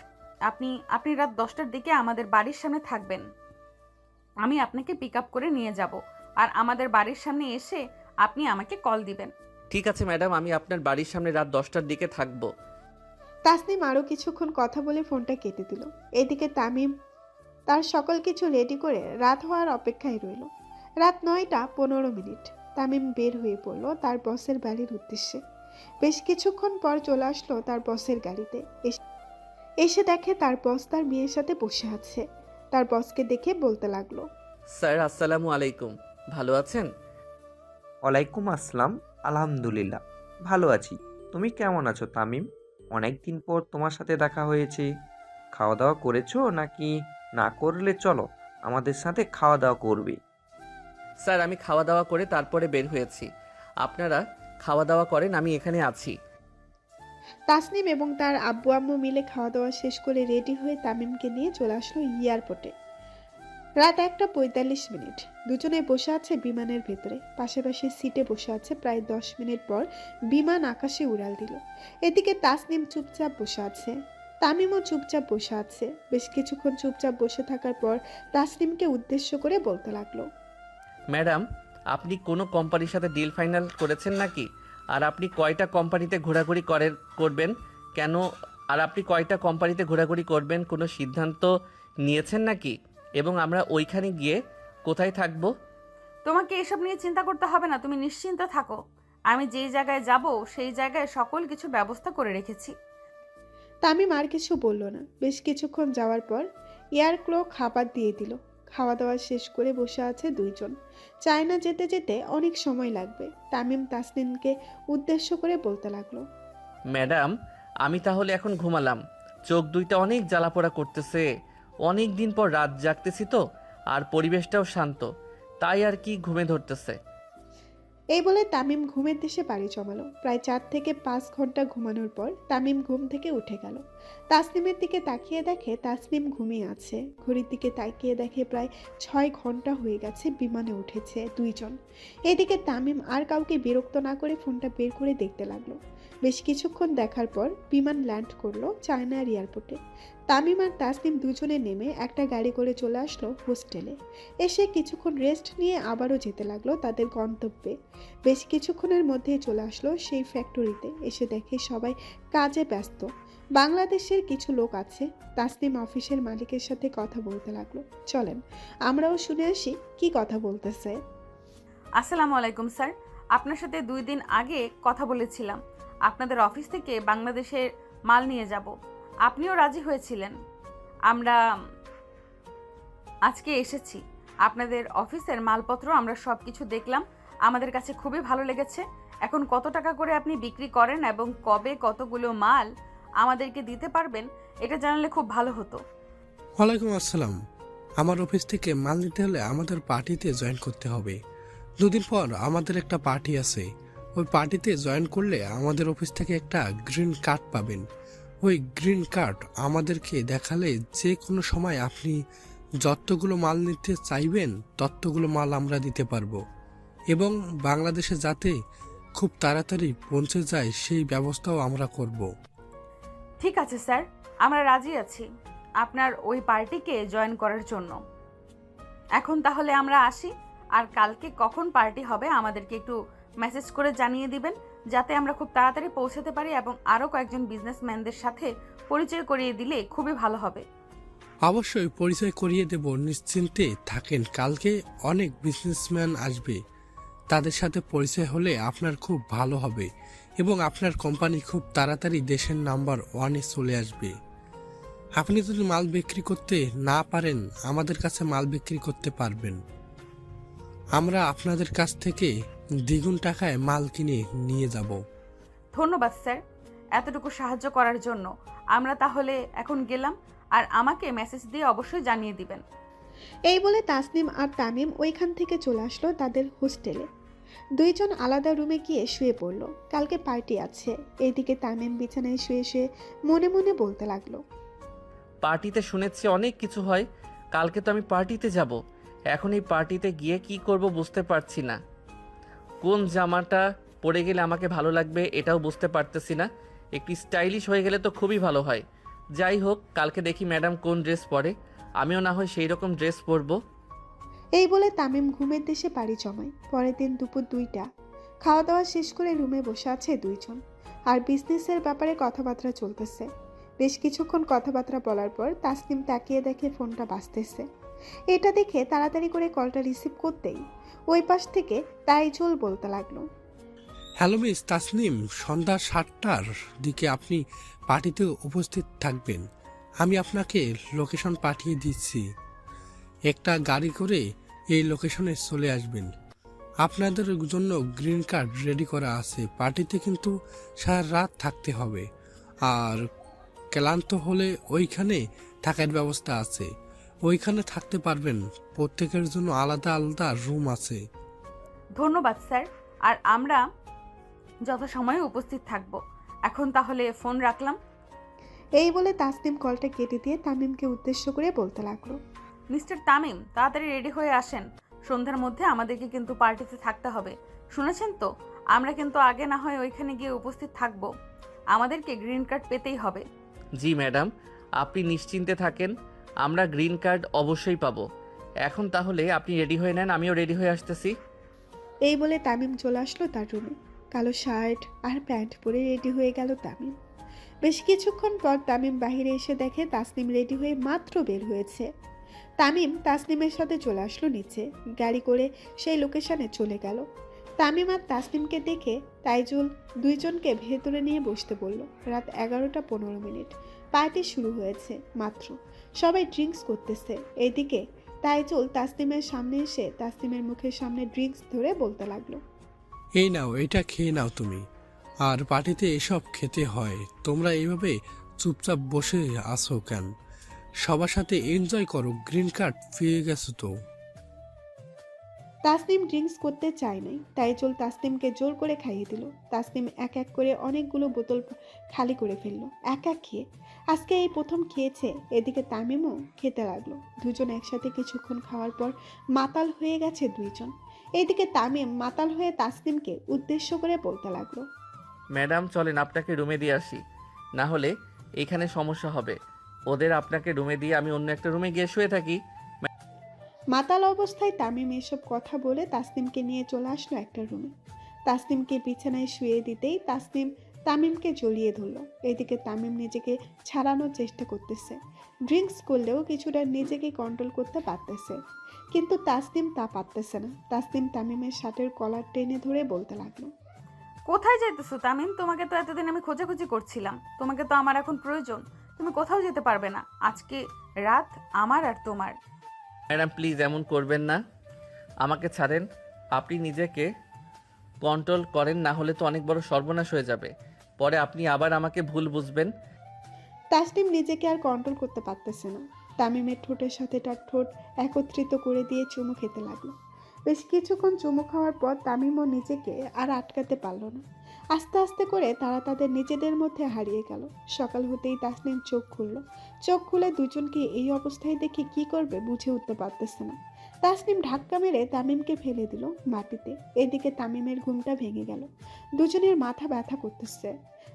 আপনি রাত 10টার দিকে আমাদের বাড়ির সামনে থাকবেন। আমি আপনাকে পিক আপ করে নিয়ে যাব আর আমাদের বাড়ির সামনে এসে আপনি আমাকে কল দিবেন। ঠিক আছে ম্যাডাম, আমি আপনার বাড়ির সামনে রাত 10টার দিকে থাকবো। তাসনিম আরও কিছুক্ষণ কথা বলে ফোনটা কেটে দিল। এদিকে তামিম তার সকল কিছু রেডি করে রাত হওয়ার অপেক্ষায় রইল। রাত 9:15। তামিম বের হয়ে পড়ল তার বসের বাড়ির উদ্দেশ্যে। বেশ কিছুক্ষণ পর চলে আসলো তার বসের গাড়িতে। এসে দেখে তার বস তার মেয়ের সাথে বসে আছে। তার বসকে দেখে বলতে লাগলো, স্যার আসসালামু আলাইকুম, ভালো আছেন? ওয়ালাইকুম আসসালাম। আলহামদুলিল্লাহ ভালো আছি। তুমি কেমন আছো তামিম? অনেক দিন পর তোমার সাথে দেখা হয়েছে। খাওয়া দাওয়া করেছো নাকি? না করলে চলো আমাদের সাথে খাওয়া দাওয়া করবে। স্যার আমি খাওয়া দাওয়া করে তারপরে বের হয়েছি। আপনারা খাওয়া দাওয়া করেন, আমি এখানে আছি। তাসনিম এবং তার আব্বু আম্মু মিলে খাওয়া দাওয়া শেষ করে রেডি হয়ে তামিমকে নিয়ে চলে আসলো এয়ারপোর্টে। রাত 1:45। দুজনে বসে আছে বিমানের ভেতরে। পাশাপাশি সিটে বসে আছে। প্রায় 10 মিনিট পর বিমান আকাশে উড়াল দিল। এদিকে তাসনিম চুপচাপ বসে আছে, তামিমও চুপচাপ বসে আছে। বেশ কিছুক্ষণ চুপচাপ বসে থাকার পর তাসনিমকে উদ্দেশ্য করে বলতে লাগলো, ম্যাডাম, আপনি কোনো কোম্পানির সাথে ডিল ফাইনাল করেছেন নাকি? আর আপনি কয়টা কোম্পানিতে ঘোরাঘুরি করবেন কেন? আর আপনি কয়টা কোম্পানিতে ঘোরাঘুরি করবেন কোনো সিদ্ধান্ত নিয়েছেন নাকি? এবং আমরা ওইখানে গিয়ে কোথায় থাকবো? তোমাকে এসব নিয়ে চিন্তা করতে হবে না, তুমি নিশ্চিন্ত থাকো। আমি যেই জায়গায় যাব সেই জায়গায় সকল কিছু ব্যবস্থা করে রেখেছি। তামিম আর কিছু বলল না। বেশ কিছুক্ষণ যাওয়ার পর এয়ার ক্লো খাবার দিয়ে দিল। খাওয়া দাওয়া শেষ করে বসে আছে দুইজন। চায়না যেতে যেতে অনেক সময় লাগবে। তামিম তাসনিমকে উদ্দেশ্য করে বলতে লাগলো, ম্যাডাম, আমি তাহলে এখন ঘুমালাম। চোখ দুইটা অনেক জ্বালাপোড়া করতেছে। অনেক দিন পর রাত জাগতেছি তো, আর পরিবেশটাও শান্ত, তাই আর কি ঘুমে ধরতেছে। এই বলে তামিম ঘুমের দেশে পাড়ি জমালো। প্রায় 4 থেকে 5 ঘন্টা ঘুমানোর পর তামিম ঘুম থেকে উঠে গেল। তাসনিমের দিকে তাকিয়ে দেখে তাসনিম ঘুমিয়ে আছে। ঘড়ির দিকে তাকিয়ে দেখে প্রায় 6 ঘন্টা হয়ে গেছে বিমানে উঠেছে দুইজন। এদিকে তামিম আর কাউকে বিরক্ত না করে ফোনটা বের করে দেখতে লাগলো। বেশ কিছুক্ষণ দেখার পর বিমান ল্যান্ড করলো চায়নার এয়ারপোর্টে। তামিম আর তাসনিম দুজনে নেমে একটা গাড়ি করে চলে আসলো হোস্টেলে। এসে কিছুক্ষণ রেস্ট নিয়ে আবারও যেতে লাগলো তাদের গন্তব্যে। বেশ কিছুক্ষণের মধ্যেই চলে আসলো সেই ফ্যাক্টরিতে। এসে দেখে সবাই কাজে ব্যস্ত। বাংলাদেশের কিছু লোক আছে। তাসনিম অফিসের মালিকের সাথে কথা বলতে লাগলো। চলেন আমরাও শুনে আসি কি কথা বলতেছে। আসসালামু আলাইকুম স্যার, আপনার সাথে 2 দিন আগে কথা বলেছিলাম আপনাদের অফিস থেকে বাংলাদেশের মাল নিয়ে যাব। আপনিও রাজি হয়েছিলেন। আমরা আজকে এসেছি। আপনাদের অফিসের মালপত্র আমরা সব কিছু দেখলাম, আমাদের কাছে খুবই ভালো লেগেছে। এখন কত টাকা করে আপনি বিক্রি করেন এবং কবে কতগুলো মাল আমাদেরকে দিতে পারবেন এটা জানালে খুব ভালো হতো। ওয়ালাইকুম আসসালাম। আমার অফিস থেকে মাল নিতে হলে আমাদের পার্টিতে জয়েন করতে হবে। 2 দিন পর আমাদের একটা পার্টি আছে। ওই পার্টিতে জয়েন করলে আমাদের অফিস থেকে একটা গ্রিন কার্ড পাবেন। ওই গ্রিন কার্ড আমাদেরকে দেখালে যে কোনো সময় আপনি যতগুলো মাল নিতে চাইবেন ততগুলো মাল আমরা দিতে পারবো, এবং বাংলাদেশে যাতে খুব তাড়াতাড়ি পৌঁছে যায় সেই ব্যবস্থাও আমরা করব। ঠিক আছে স্যার, আমরা রাজি আছি আপনার ওই পার্টিকে জয়েন করার জন্য। এখন তাহলে আমরা আসি, আর কালকে কখন পার্টি হবে আমাদেরকে একটু মেসেজ করে জানিয়ে দিবেন, যাতে আমরা খুব তাড়াতাড়ি পৌঁছাতে পারি, এবং আরও কয়েকজন বিজনেসম্যানদের সাথে পরিচয় করিয়ে দিলে খুবই ভালো হবে। অবশ্যই পরিচয় করিয়ে দেব, নিশ্চিন্তে থাকেন। কালকে অনেক বিজনেসম্যান আসবে, তাদের সাথে পরিচয় হলে আপনার খুব ভালো হবে এবং আপনার কোম্পানি খুব তাড়াতাড়ি দেশের নাম্বার 1-এ চলে আসবে। আপনি যদি মাল বিক্রি করতে না পারেন আমাদের কাছে মাল বিক্রি করতে পারবেন। আমরা আপনাদের কাছ থেকে দ্বিগুণ টাকায় মাল কিনে নিয়ে যাব। ধন্যবাদ স্যার এতটুকু সাহায্য করার জন্য। আমরা তাহলে এখন গেলাম, আর আমাকে মেসেজ দিয়ে অবশ্যই জানিয়ে দিবেন। এই বলে তাসনিম আর তামিম ওইখান থেকে চলে আসলো তাদের হোস্টেলে। দুইজন আলাদা রুমে গিয়ে শুয়ে পড়লো। কালকে পার্টি আছে। এইদিকে তামিম বিছানায় শুয়ে শুয়ে মনে মনে বলতে লাগলো, পার্টিতে শুনেছি অনেক কিছু হয়, কালকে তো আমি পার্টিতে যাব। এখন এই পার্টিতে গিয়ে কি করব বুঝতে পারছি না। কোন জামাটা পরে গেলে আমাকে ভালো লাগবে এটাও বুঝতে পারতেছি না। একটু স্টাইলিশ হয়ে গেলে তো খুবই ভালো হয়। যাই হোক, কালকে দেখি ম্যাডাম কোন ড্রেস পরে, আমিও না হয় সেই রকম ড্রেস পরবো। এই বলে তামিম ঘুমের দেশে পাড়ি জমায়। পরের দিন দুপুর 2টা। খাওয়া দাওয়া শেষ করে রুমে বসে আছে দুইজন, আর বিজনেসের ব্যাপারে কথাবার্তা চলতেছে। বেশ কিছুক্ষণ কথাবার্তা বলার পর তাসনিম তাকিয়ে দেখে ফোনটা বাজতেছে। এটা দেখে তাড়াতাড়ি করে কলটা রিসিভ করতেই ওই পাশ থেকে তাইজুল বলতে লাগলো, হ্যালো মিস তাসনিম, সন্ধ্যা 7টার দিকে আপনি পার্টিতে উপস্থিত থাকবেন। আমি আপনাকে লোকেশন পাঠিয়ে দিচ্ছি। একটা গাড়ি করে এই লোকেশনে চলে আসবেন। আপনাদের জন্য গ্রিন কার্ড রেডি করা আছে। পার্টিতে কিন্তু সারা রাত থাকতে হবে, আর ক্লান্ত হলে ওইখানে থাকার ব্যবস্থা আছে, ওইখানে থাকতে পারবেন। প্রত্যেকের জন্য আলাদা আলাদা রুম আছে। ধন্যবাদ স্যার, আর আমরা যথাসময়ে উপস্থিত থাকব। এখন তাহলে ফোন রাখলাম। এই বলে তাসনিম কলটা কেটে দিয়ে তামিমকে উদ্দেশ্য করে বলতে লাগলো, মিস্টার তামিম, তাড়াতাড়ি রেডি হয়ে আসেন। সন্ধ্যার মধ্যে আমাদেরকে কিন্তু পার্টিতে থাকতে হবে, শুনেছেন তো? আমরা কিন্তু আগে না হয় ওইখানে গিয়ে উপস্থিত থাকব। আমাদেরকে গ্রিন কার্ড পেতেই হবে। জি ম্যাডাম, আপনি নিশ্চিন্তে থাকেন, আমরা গ্রিন কার্ড অবশ্যই পাবো। এখন তাহলে আপনি রেডি হয়ে নেন, আমিও রেডি হয়ে আসতেছি। এই বলে তামিম চলে আসলো তার রুমে। কালো শার্ট আর প্যান্ট পরে রেডি হয়ে গেল তামিম। বেশ কিছুক্ষণ পর তামিম বাহিরে এসে দেখে তাসনিম রেডি হয়ে মাত্র বের হয়েছে। তামিম তাসনিমের সাথে চলে আসলো নিচে। গাড়ি করে সেই লোকেশনে চলে গেল। তামিম আর তাসনিমকে দেখে তাইজুল দুইজনকে ভেতরে নিয়ে বসতে বলল। রাত 11:15। পার্টি শুরু হয়েছে মাত্র, সবাই ড্রিঙ্কস করতেছে। এইদিকে তাইজুল তাসনিমের সামনে এসে তাসনিমের মুখের সামনে ড্রিঙ্কস ধরে বলতে লাগলো, এই নাও, এটা খেয়ে নাও তুমি। আর পার্টিতে এসব খেতে হয়, তোমরা এইভাবে চুপচাপ বসে আসো কেন? সবার সাথে এনজয় করো, গ্রিন কার্ড পেয়ে গেছো তো। তাসনিম ড্রিঙ্কস করতে চায় নাই, তাইজুল তাসনিমকে জোর করে খাইয়ে দিল। তাসনিম এক এক করে অনেকগুলো বোতল খালি করে ফেললো এক এক খেয়ে। আজকে এই প্রথম খেয়েছে। এদিকে তামিমও খেতে লাগলো। দুজন একসাথে কিছুক্ষণ খাওয়ার পর মাতাল হয়ে গেছে দুইজন। এইদিকে তামিম মাতাল হয়ে তাসনিমকে উদ্দেশ্য করে বলতে লাগলো, ম্যাডাম চলেন আপনাকে রুমে দিয়ে আসি, না হলে এখানে সমস্যা হবে। ওদের আপনাকে রুমে দিয়ে আমি অন্য একটা রুমে গিয়ে শুয়ে থাকি। মাতাল অবস্থায় তামিম এসব কথা বলে তাসনিমকে নিয়ে চলে আসলো একটা রুমে। তাসনিমকে বিছানায় শুয়ে দিতেই তাসনিম তামিমকে জড়িয়ে ধরলো। এদিকে তামিম নিজেকে ছাড়ানোর চেষ্টা করতেছে। ড্রিঙ্কস করলেও কিছুটা নিজেকে কন্ট্রোল করতে পারতেছে, কিন্তু তাসনিম তা পারতেছে না। তাসনিম তামিমের শার্টের কলার টেনে ধরে বলতে লাগলো, কোথায় যাইতেছো তামিম? তোমাকে তো এতদিন আমি খোঁজাখুঁজি করছিলাম। তোমাকে তো আমার এখন প্রয়োজন। তুমি কোথাও যেতে পারবে না। আজকে রাত আমার আর তোমার। ম্যাডাম প্লিজ এমন করবেন না, আমাকে ছাড়েন। আপনি নিজেকে কন্ট্রোল করেন, না হলে তো অনেক বড় সর্বনাশ হয়ে যাবে। পরে আপনি আবার আমাকে ভুল বুঝবেন। তাসনিম নিজেকে আর কন্ট্রোল করতে পারতেছে না। তামিমের ঠোঁটের সাথে তার ঠোঁট একত্রিত করে দিয়ে চুমু খেতে লাগলো। বেশ কিছুক্ষণ চুমু খাওয়ার পর তামিমও নিজেকে আর আটকাতে পারল না। আস্তে আস্তে করে তারা তাদের নিজেদের মধ্যে হারিয়ে গেল। সকাল হতেই তাসনিম চোখ খুলল। চোখ খুলে দুজনকে এই অবস্থায় দেখে কি করবে বুঝে উঠতে পারতেছে না। তাসনিম ধাক্কা মেরে তামিমকে ফেলে দিল মাটিতে। এদিকে তামিমের ঘুমটা ভেঙে গেল। দুজনের মাথা ব্যথা করতেছে,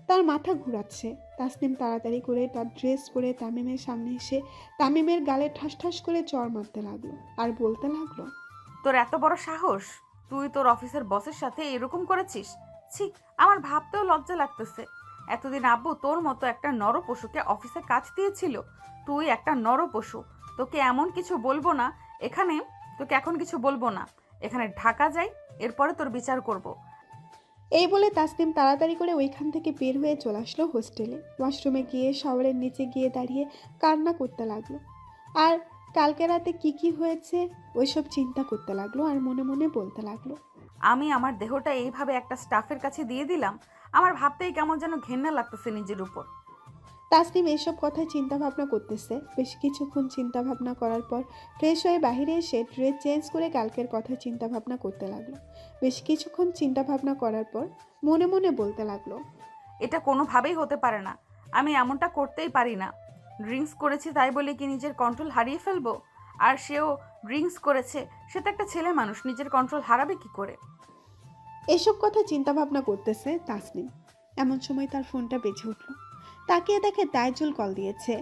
তার মাথা ঘুরাচ্ছে। তাসনিম তাড়াতাড়ি করে তার ড্রেস পরে তামিমের সামনে এসে তামিমের গালে ঠাস ঠাস করে চড় মারতে লাগলো আর বলতে লাগলো, তোর এত বড় সাহস! তুই তোর অফিসের বসের সাথে এরকম করেছিস? ছি, আমার ভাবতেও লজ্জা লাগতেছে। এতদিন আব্বু তোর মতো একটা নরপশুকে অফিসে কাজ দিয়েছিল। তুই একটা নরপশু। তোকে এমন কিছু বলবো না এখানে। তোকে এখন কিছু বলবো না। এখানে ঢাকা যাই, এরপরে তোর বিচার করব। এই বলে তাসনিম তাড়াতাড়ি করে ওইখান থেকে বের হয়ে চলে আসলো হোস্টেলে। ওয়াশরুমে গিয়ে শাওয়ারের নিচে গিয়ে দাঁড়িয়ে কান্না করতে লাগলো। আর কালকে রাতে কি হয়েছে ওইসব চিন্তা করতে লাগলো আর মনে মনে বলতে লাগলো, আমি আমার দেহটা এইভাবে একটা স্টাফের কাছে দিয়ে দিলাম। আমার ভাবতেই কেমন যেন ঘেন্না লাগতেছে নিজের উপর। তাসনিম এসব কথায় চিন্তা ভাবনা করতেছে। বেশ কিছুক্ষণ চিন্তা ভাবনা করার পর ফ্রেশ হয়ে বাইরে এসে ড্রেস চেঞ্জ করে কালকের কথা চিন্তা ভাবনা করতে লাগলো। বেশ কিছুক্ষণ চিন্তা ভাবনা করার পর মনে মনে বলতে লাগলো, এটা কোনোভাবেই হতে পারে না। আমি এমনটা করতেই পারি না। ড্রিঙ্কস করেছি তাই বলে কি নিজের কন্ট্রোল হারিয়ে ফেলবো? আর সেও ড্রিঙ্কস করেছে, সে তো একটা ছেলে মানুষ, নিজের কন্ট্রোল হারাবে কি করে? এসব কথা চিন্তা ভাবনা করতেছে তাসনিম। এমন সময় তার ফোনটা বেজে উঠল। তাকিয়ে দেখে তাইজুল কল দিয়েছে।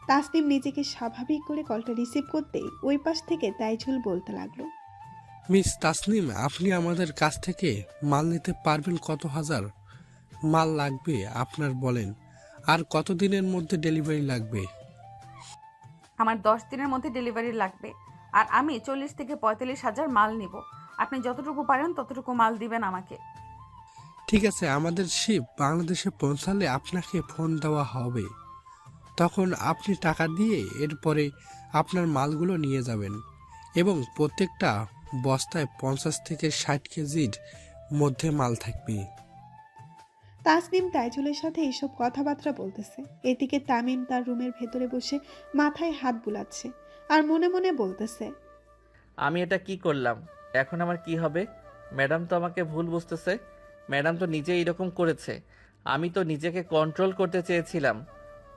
তাসনিম নিজেকে স্বাভাবিক করে কলটা রিসিভ করতেই ওই পাশ থেকে তাইজুল বলতে লাগলো, মিস তাসনিম, আপনি আমাদের কাছ থেকে মাল নিতে পারবেন? কত হাজার মাল লাগবে আপনার বলেন, আর কতদিনের মধ্যে ডেলিভারি লাগবে? আমার 10 দিনের মধ্যে ডেলিভারি লাগবে, আর আমি 40 থেকে 45,000 মাল নিব। আপনি যতটুকু পারেন ততটুকু মাল দিবেন আমাকে। ঠিক আছে, আমাদের শিপ বাংলাদেশে পৌঁছালে আপনাকে ফোন দেওয়া হবে। তখন আপনি টাকা দিয়ে এরপরে আপনার মালগুলো নিয়ে যাবেন, এবং প্রত্যেকটা বস্তায় 50 থেকে 60 কেজির মধ্যে মাল থাকবে। তাসনিম তাইজুলের সাথে এইসব কথাবার্তা বলতেছে। এদিকে তামিম তার রুমের ভেতরে বসে মাথায় হাত বুলাচ্ছে আর মনে মনে বলতেছে, আমি এটা কি করলাম? এখন আমার কি হবে? ম্যাডাম তো আমাকে ভুল বুঝতেছে। ম্যাডাম তো নিজেই এরকম করেছে। আমি তো নিজেকে কন্ট্রোল করতে চেয়েছিলাম,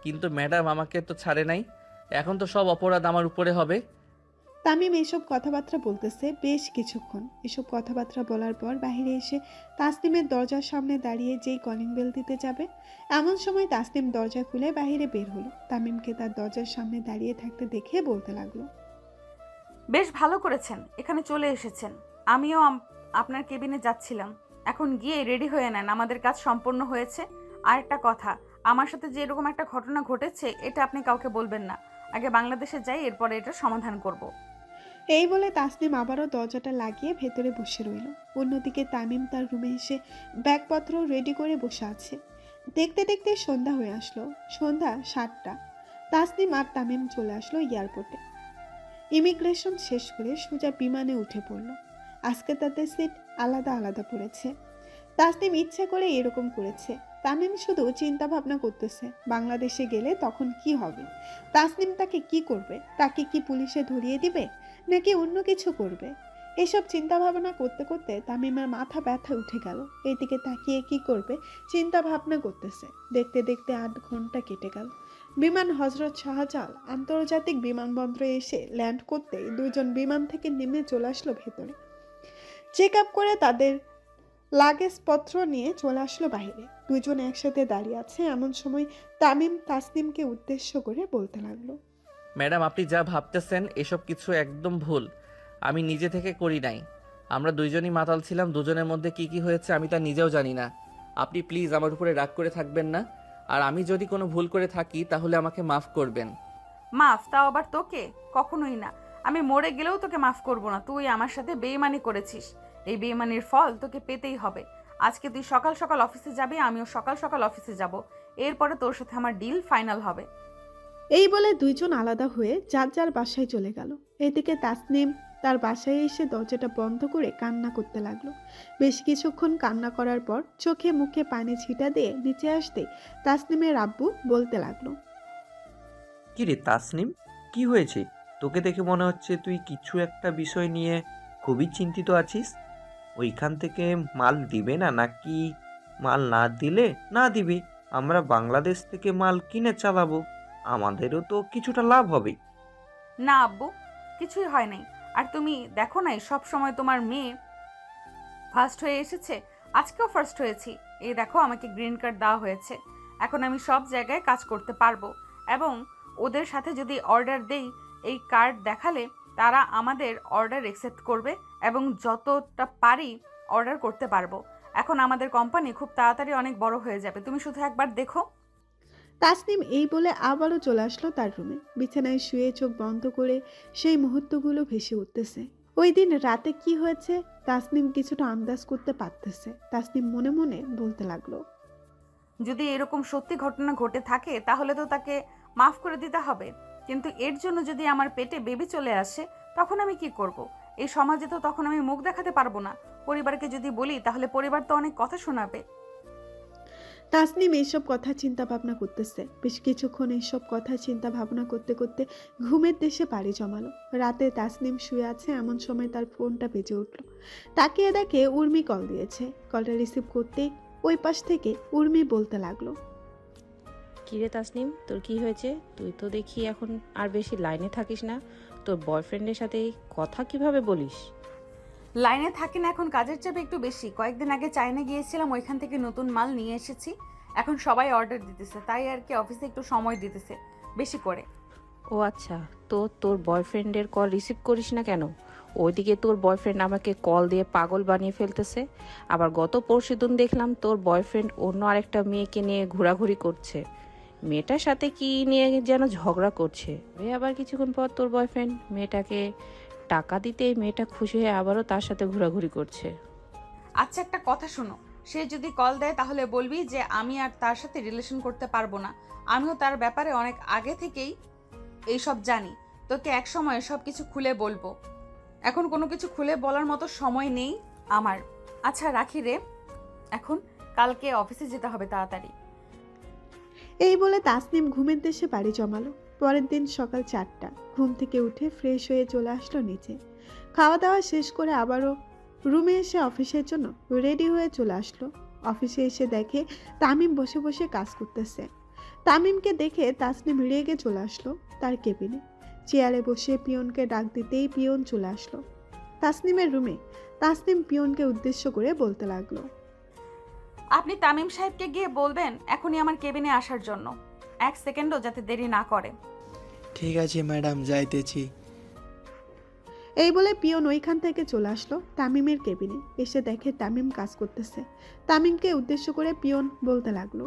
কিন্তু ম্যাডাম আমাকে তো ছাড়ে নাই। এখন তো সব অপরাধ আমার উপরে হবে। তামিম এসব কথাবার্তা বলতেছে বেশ কিছুক্ষণ। এসব কথাবার্তা বলার পর বাইরে এসে তাসনিমের দরজার সামনে দাঁড়িয়ে যেই কলিং বেল দিতে যাবে, এমন সময় তাসনিম দরজা খুলে বাইরে বের হলো। তামিমকে তার দরজার সামনে দাঁড়িয়ে থাকতে দেখে বলতে লাগলো, বেশ ভালো করেছেন, এখানে চলে এসেছেন। আমিও আপনার কেবিনে যাচ্ছিলাম। এখন গিয়ে রেডি হয়ে নেন, আমাদের কাজ সম্পন্ন হয়েছে। আর একটা কথা, আমার সাথে যে এরকম একটা ঘটনা ঘটেছে এটা আপনি কাউকে বলবেন না। আগে বাংলাদেশে যাই, এরপরে এটা সমাধান করব। এই বলে তাসনিম আবারও দরজাটা লাগিয়ে ভেতরে বসে রইল। অন্যদিকে তামিম তার রুমে এসে ব্যাগপত্র রেডি করে বসে আছে। দেখতে দেখতে সন্ধ্যা হয়ে আসলো। সন্ধ্যা 7টা। তাসনিম আর তামিম চলে আসলো এয়ারপোর্টে। ইমিগ্রেশন শেষ করে সোজা বিমানে উঠে পড়ল। আজকে তাদের সিট আলাদা আলাদা পড়েছে। তাসনিম ইচ্ছে করে এরকম করেছে। তামিম শুধু চিন্তা ভাবনা করতেছে বাংলাদেশে গেলে তখন কি হবে। তাসনিম তাকে কি করবে? তাকে কি পুলিশে ধরিয়ে দিবে নাকি অন্য কিছু করবে? এসব চিন্তা ভাবনা করতে করতে তামিমের মাথা ব্যথা উঠে গেল। এইদিকে তাকিয়ে কি করবে চিন্তা ভাবনা করতেছে। দেখতে দেখতে 8 ঘন্টা কেটে গেল। বিমান হজরত শাহজালাল আন্তর্জাতিক বিমানবন্দরে এসে ল্যান্ড করতেই দুজন বিমান থেকে নেমে চলে আসলো ভেতরে। চেক আপ করে তাদের লাগেজপত্র নিয়ে চলে আসলো বাইরে। দুজন একসাথে দাঁড়িয়ে আছে এমন সময় তামিম তাসনিমকে উদ্দেশ্য করে বলতে লাগলো, ম্যাডাম, আপনি যা ভাবতেছেন এসব কিছু একদম ভুল। আমি নিজে থেকে করি নাই। আমরা দুইজনই মাতাল ছিলাম। দুজনের মধ্যে কি কি হয়েছে আমি তা নিজেও জানি না। আপনি প্লিজ আমার উপরে রাগ করে থাকবেন না। আর আমি যদি কোনো ভুল করে থাকি তাহলে আমাকে মাফ করবেন। মাফ? তাও আবার তোকে? কখনোই না। আমি মরে গেলেও তোকে মাফ করব না। তুই আমার সাথে বেইমানি করেছিস। এই বেইমানির ফল তোকে পেতেই হবে। আজকে তুই সকাল সকাল অফিসে যাবি, আমিও সকাল সকাল অফিসে যাব। এরপরে তোর সাথে আমার ডিল ফাইনাল হবে। এই বলে দুইজন আলাদা হয়ে যার যার বাসায় চলে গেল। এদিকে তাসনিম তার বাসায় এসে দরজাটা বন্ধ করে কান্না করতে লাগলো। বেশ কিছুক্ষণ কান্না করার পর চোখে মুখে পানি ছিটা দিয়ে নিচে আসতে তাসনিমের আব্বু বলতে লাগলো, কি রে তাসনিম, কি হয়েছে? তোকে দেখে মনে হচ্ছে তুই কিছু একটা বিষয় নিয়ে খুবই চিন্তিত আছিস। ওইখান থেকে মাল দিবে না, নাকি মাল না দিলে না দিবে, আমরা বাংলাদেশ থেকে মাল কিনে চালাবো, আমাদেরও তো কিছুটা লাভ হবে। না আব্বু, কিছুই হয় নাই। আর তুমি দেখো নাই সব সময় তোমার মেয়ে ফার্স্ট হয়ে এসেছে। আজকেও ফার্স্ট হয়েছি। এই দেখো আমাকে গ্রিন কার্ড দেওয়া হয়েছে। এখন আমি সব জায়গায় কাজ করতে পারবো। এবং ওদের সাথে যদি অর্ডার দেই, এই কার্ড দেখালে তারা আমাদের অর্ডার অ্যাকসেপ্ট করবে এবং যতটা পারি অর্ডার করতে পারবো। এখন আমাদের কোম্পানি খুব তাড়াতাড়ি অনেক বড় হয়ে যাবে। তুমি শুধু একবার দেখো। তাসনিম এই বলে আবারও চলে আসলো তার রুমে। বিছানায় শুয়ে চোখ বন্ধ করে সেই মুহূর্তগুলো ভেসে উঠতেছে। ওই দিন রাতে কি হয়েছে তাসনিম কিছুটা আন্দাজ করতে পারতেছে। তাসনিম মনে মনে বলতে লাগলো, যদি এরকম সত্যি ঘটনা ঘটে থাকে তাহলে তো তাকে মাফ করে দিতে হবে। কিন্তু এর জন্য যদি আমার পেটে বেবি চলে আসে তখন আমি কি করব? এই সমাজে তো তখন আমি মুখ দেখাতে পারবো না। পরিবারকে যদি বলি তাহলে পরিবার তো অনেক কথা শোনাবে। তাসনিম এইসব কথা চিন্তা ভাবনা করতেছে। বেশ কিছুক্ষণ এইসব কথা চিন্তা ভাবনা করতে করতে ঘুমের দেশে পাড়ি জমালো। রাতে তাসনিম শুয়ে আছে এমন সময় তার ফোনটা বেজে উঠল। তাকিয়ে দেখে উর্মি কল দিয়েছে। কলটা রিসিভ করতেই ওই পাশ থেকে উর্মি বলতে লাগলো, কিরে তাসনিম, তোর কি হয়েছে? তুই তো দেখি এখন আর বেশি লাইনে থাকিস না। তোর বয়ফ্রেন্ডের সাথে কথা কিভাবে বলিস? লাইনে থাকি না, এখন কাজের চাপে একটু বেশি। কয়েকদিন আগে চায়না গিয়েছিলাম, ওইখান থেকে নতুন মাল নিয়ে এসেছি। এখন সবাই অর্ডার দিতেছে, তাই আর কি অফিসে একটু সময় দিতেছে বেশি করে। ও আচ্ছা, তো তোর বয়ফ্রেন্ডের কল রিসিভ করিস না কেন? ওইদিকে তোর বয়ফ্রেন্ড আমাকে কল দিয়ে পাগল বানিয়ে ফেলতেছে। আবার গত পরশুদিন দেখলাম তোর বয়ফ্রেন্ড অন্য আরেকটা মেয়েকে নিয়ে ঘোরাঘুরি করছে। মেয়েটার সাথে কি নিয়ে যেন ঝগড়া করছে। আবার কিছুক্ষণ পর তোর বয়ফ্রেন্ড মেয়েটাকে টাকা দিতে মেয়েটা খুশি হয়ে আবারও তার সাথে ঘোরাঘুরি করছে। আচ্ছা একটা কথা শোনো, সে যদি কল দেয় তাহলে বলবি যে আমি আর তার সাথে রিলেশন করতে পারবো না। আমিও তার ব্যাপারে অনেক আগে থেকেই এইসব জানি। তোকে এক সময় সব কিছু খুলে বলবো। এখন কোনো কিছু খুলে বলার মতো সময় নেই আমার। আচ্ছা রাখি রে, এখন কালকে অফিসে যেতে হবে তাড়াতাড়ি। এই বলে তাসনিম ঘুমের দেশে বাড়ি জমালো। পরের দিন সকাল 4টা ঘুম থেকে উঠে ফ্রেশ হয়ে চলে আসলো নিচে। খাওয়া দাওয়া শেষ করে আবারও রুমে এসে অফিসের জন্য রেডি হয়ে চলে আসলো। অফিসে এসে দেখে তামিম বসে বসে কাজ করতেছে। তামিমকে দেখে তাসনিম রেগে চলে আসলো তার কেবিনে। চেয়ারে বসে পিয়নকে ডাক দিতেই পিয়ন চলে আসলো তাসনিমের রুমে। তাসনিম পিয়নকে উদ্দেশ্য করে বলতে লাগলো, আপনি তামিম সাহেবকে গিয়ে বলবেন এখনই আমার কেবিনে আসার জন্য। 1 সেকেন্ডও যাতে দেরি না করে। ঠিক আছে ম্যাডাম, যাইতেছি। এই বলে পিয়ন ওইখান থেকে চলে আসলো তামিমের কেবিনে। এসে দেখে তামিম কাজ করতেছে। তামিমকে উদ্দেশ্য করে পিয়ন বলতে লাগলো,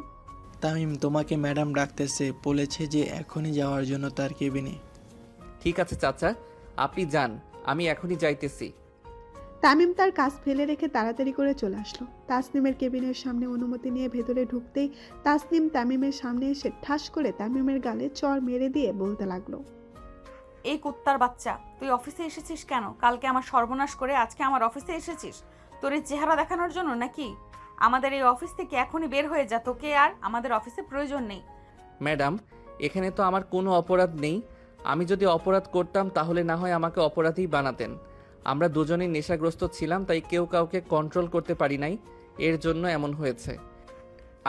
তামিম, তোমাকে ম্যাডাম ডাকতেছে, বলেছে যে এখনই যাওয়ার জন্য তার কেবিনে। ঠিক আছে চাচা, আপনি যান, আমি এখনই যাইতেছি। তামিম তার কাজ ফেলে রেখে তাড়াতাড়ি করে চলে আসলো। তাসনিমের কেবিনের সামনে অনুমতি নিয়ে ভেতরে ঢুকতেই তাসনিম তামিমের সামনে এসে ঠাস করে তামিমের গালে চর মেরে দিয়ে বলতে লাগলো, এই কুত্তার বাচ্চা, তুই অফিসে এসেছিস কেন? কালকে আমার সর্বনাশ করে আজকে আমার অফিসে এসেছিস তোর এই চেহারা দেখানোর জন্য নাকি? আমাদের এই অফিস থেকে এখনই বের হয়ে যা, তোকে আর আমাদের অফিসে প্রয়োজন নেই। ম্যাডাম, এখানে তো আমার কোনো অপরাধ নেই। আমি যদি অপরাধ করতাম তাহলে না হয় আমাকে অপরাধী বানাতেন। আমরা দুজনেই নেশাগ্রস্ত ছিলাম, তাই কেউ কাউকে কন্ট্রোল করতে পারি নাই, এর জন্য এমন হয়েছে।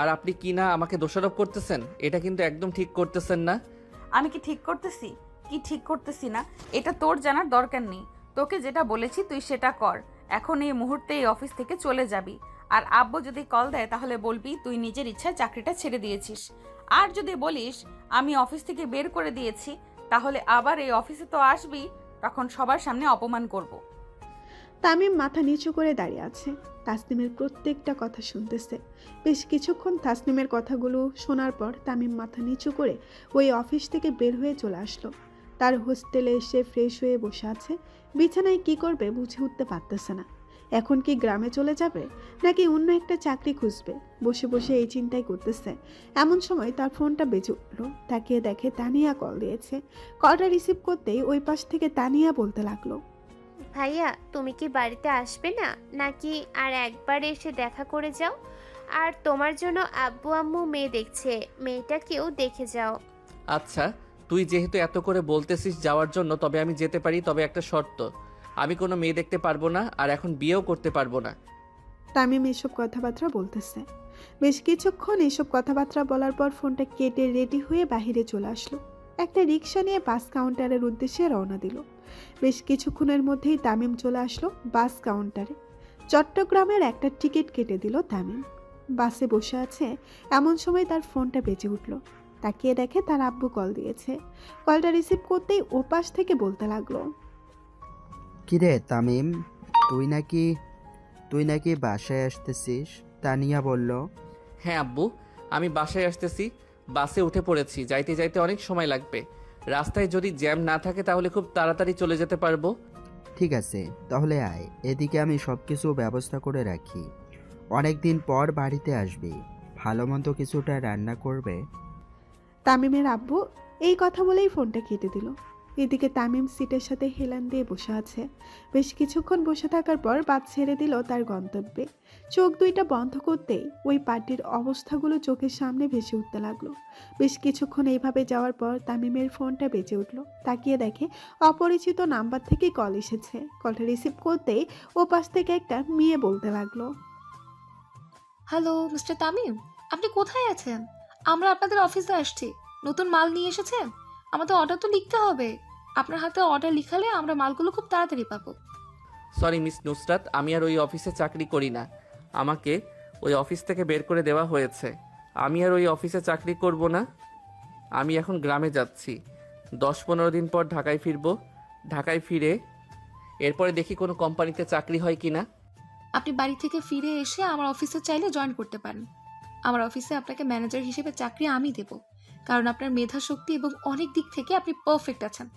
আর আপনি কি না আমাকে দোষারোপ করতেছেন? এটা কিন্তু একদম ঠিক করতেছেন না। আমি কি ঠিক করতেছি কি ঠিক করতেছি না এটা তোর জানার দরকার নেই। তোকে যেটা বলেছি তুই সেটা কর। এখন এই মুহূর্তে এই অফিস থেকে চলে যাবি। আর আব্বু যদি কল দেয় তাহলে বলবি তুই নিজের ইচ্ছায় চাকরিটা ছেড়ে দিয়েছিস। আর যদি বলিস আমি অফিস থেকে বের করে দিয়েছি, তাহলে আবার এই অফিসে তো আসবি, তখন সবার সামনে অপমান করব। তামিম মাথা নিচু করে দাঁড়িয়ে আছে, তাসনিমের প্রত্যেকটা কথা শুনতেছে। বেশ কিছুক্ষণ তাসনিমের কথাগুলো শোনার পর তামিম মাথা নিচু করে ওই অফিস থেকে বের হয়ে চলে আসলো। তার হোস্টেলে এসে ফ্রেশ হয়ে বসে আছে, বিছানায় কি করবে বুঝে উঠতে পারতেছে না। এখন কি গ্রামে চলে যাবে নাকি অন্য একটা চাকরি খুঁজবে, বসে বসে এই চিন্তাই করতেছে। এমন সময় তার ফোনটা বেজে উঠলো। তাকিয়ে দেখে তানিয়া কল দিয়েছে। কলটা রিসিভ করতেই ওই পাশ থেকে তানিয়া বলতে লাগলো, ভাইয়া তুমি কি বাড়িতে আসবে না, নাকি আর একবার এসে দেখা করে যাও? আর তোমার জন্য আব্বু আম্মু মেয়ে দেখছে, মেয়েটাকেও দেখে যাও। আচ্ছা, তুই যেহেতু এত করে বলতেছিস যাওয়ার জন্য, তবে আমি যেতে পারি, তবে একটা শর্ত। আমি কোনো মেয়ে দেখতে পারবো না, আর এখন বিয়েও করতে পারবো না। তামিম এসব কথাবার্তা বলতেছে। বেশ কিছুক্ষণ এসব কথাবার্তা বলার পর ফোনটা কেটে রেডি হয়ে বাহিরে চলে আসলো। একটা রিক্সা নিয়ে বাস কাউন্টারের উদ্দেশ্যে রওনা দিল। বেশ কিছুক্ষণের মধ্যেই তামিম চলে আসলো বাস কাউন্টারে। চট্টগ্রামের একটা টিকিট কেটে দিল তামিম। বাসে বসে আছে, এমন সময় তার ফোনটা বেজে উঠল। তাকিয়ে দেখে তার আব্বু কল দিয়েছে। কলটা রিসিভ করতেই ওপাশ থেকে বলতে লাগলো, কিরে তামিম, তুই নাকি বাসায় আসতেছিস? তানিয়া বলল। হ্যাঁ আব্বু, আমি বাসায় আসতেছি। বাসে উঠে পড়েছি, যাইতে যাইতে অনেক সময় লাগবে। রাস্তায় যদি জ্যাম না থাকে তাহলে খুব তাড়াতাড়ি চলে যেতে পারবো। ঠিক আছে, তাহলে আয়, এদিকে আমি সব কিছু ব্যবস্থা করে রাখি। অনেক দিন পর বাড়িতে আসবি, ভালো মন্দ কিছুটা রান্না করবে। তামিমের আব্বু এই কথা বলেই ফোনটা কেটে দিল। এদিকে তামিম সিটের সাথে হেলান দিয়ে বসে আছে। বেশ কিছুক্ষণ বসে থাকার পর বাস ছেড়ে দিল তার গন্তব্যে। চোখ দুইটা বন্ধ করতেই ওই পার্টির অবস্থাগুলো চোখের সামনে ভেসে উঠতে লাগলো। বেশ কিছুক্ষণ এইভাবে যাওয়ার পর তামিমের ফোনটা বেজে উঠলো। তাকিয়ে দেখে অপরিচিত নাম্বার থেকে কল এসেছে। কলটা রিসিভ করতেই ও পাশ থেকে একটা মেয়ে বলতে লাগলো, হ্যালো মিস্টার তামিম, আপনি কোথায় আছেন? আমরা আপনাদের অফিসে আসছি। নতুন মাল নিয়ে এসেছেন? আমাদের অর্ডার তো লিখতে হবে। আপনার হাতে অর্ডার লিখালে আমরা মালগুলো খুব তাড়াতাড়ি পাবো। সরি মিস নুসরাত, আমি আর ওই অফিসে চাকরি করি না। আমাকে ওই অফিস থেকে বের করে দেওয়া হয়েছে। আমি আর ওই অফিসে চাকরি করব না। আমি এখন গ্রামে যাচ্ছি। 10-15 দিন পর ঢাকায় ফিরবো। ঢাকায় ফিরে এরপরে দেখি কোনো কোম্পানিতে চাকরি হয় কি না। আপনি বাড়ি থেকে ফিরে এসে আমার অফিসে চাইলে জয়েন করতে পারেন। আমার অফিসে আপনাকে ম্যানেজার হিসেবে চাকরি আমি দেব, কারণ আপনার মেধা শক্তি এবং অনেক দিক থেকে আপনি পারফেক্ট আছেন।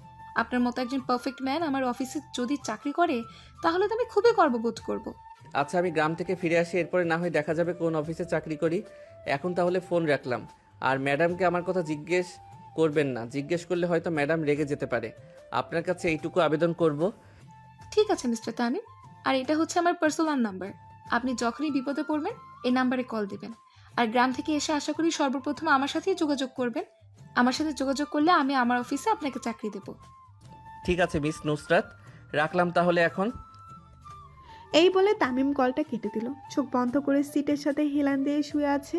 আপনার মতো একজন পারফেক্ট ম্যান আমার অফিসে যদি চাকরি করে তাহলে তো আমি খুবই গর্ববোধ করব। আচ্ছা, আমি গ্রাম থেকে ফিরে আসি, এরপরে না হয় দেখা যাবে কোন অফিসে চাকরি করি। এখন তাহলে ফোন রাখলাম। আর ম্যাডামকে আমার কথা জিজ্ঞেস করবেন না। জিজ্ঞেস করলে হয়তো ম্যাডাম রেগে যেতে পারে। আপনার কাছে এইটুকু আবেদন করব। ঠিক আছে মিস্টার তামিম, আর এটা হচ্ছে আমার পার্সোনাল নাম্বার। আপনি যখনই বিপদে পড়বেন এই নাম্বারে কল দিবেন। আর গ্রাম থেকে এসে আশা করি সর্বপ্রথম আমার সাথেই যোগাযোগ করবেন। আমার সাথে যোগাযোগ করলে আমি আমার অফিসে আপনাকে চাকরি দেব। ঠিক আছে মিস নুসরাত, রাখলাম তাহলে এখন। এই বলে তামিম কলটা কেটে দিল। চোখ বন্ধ করে সিটের সাথে হেলান দিয়ে শুয়ে আছে।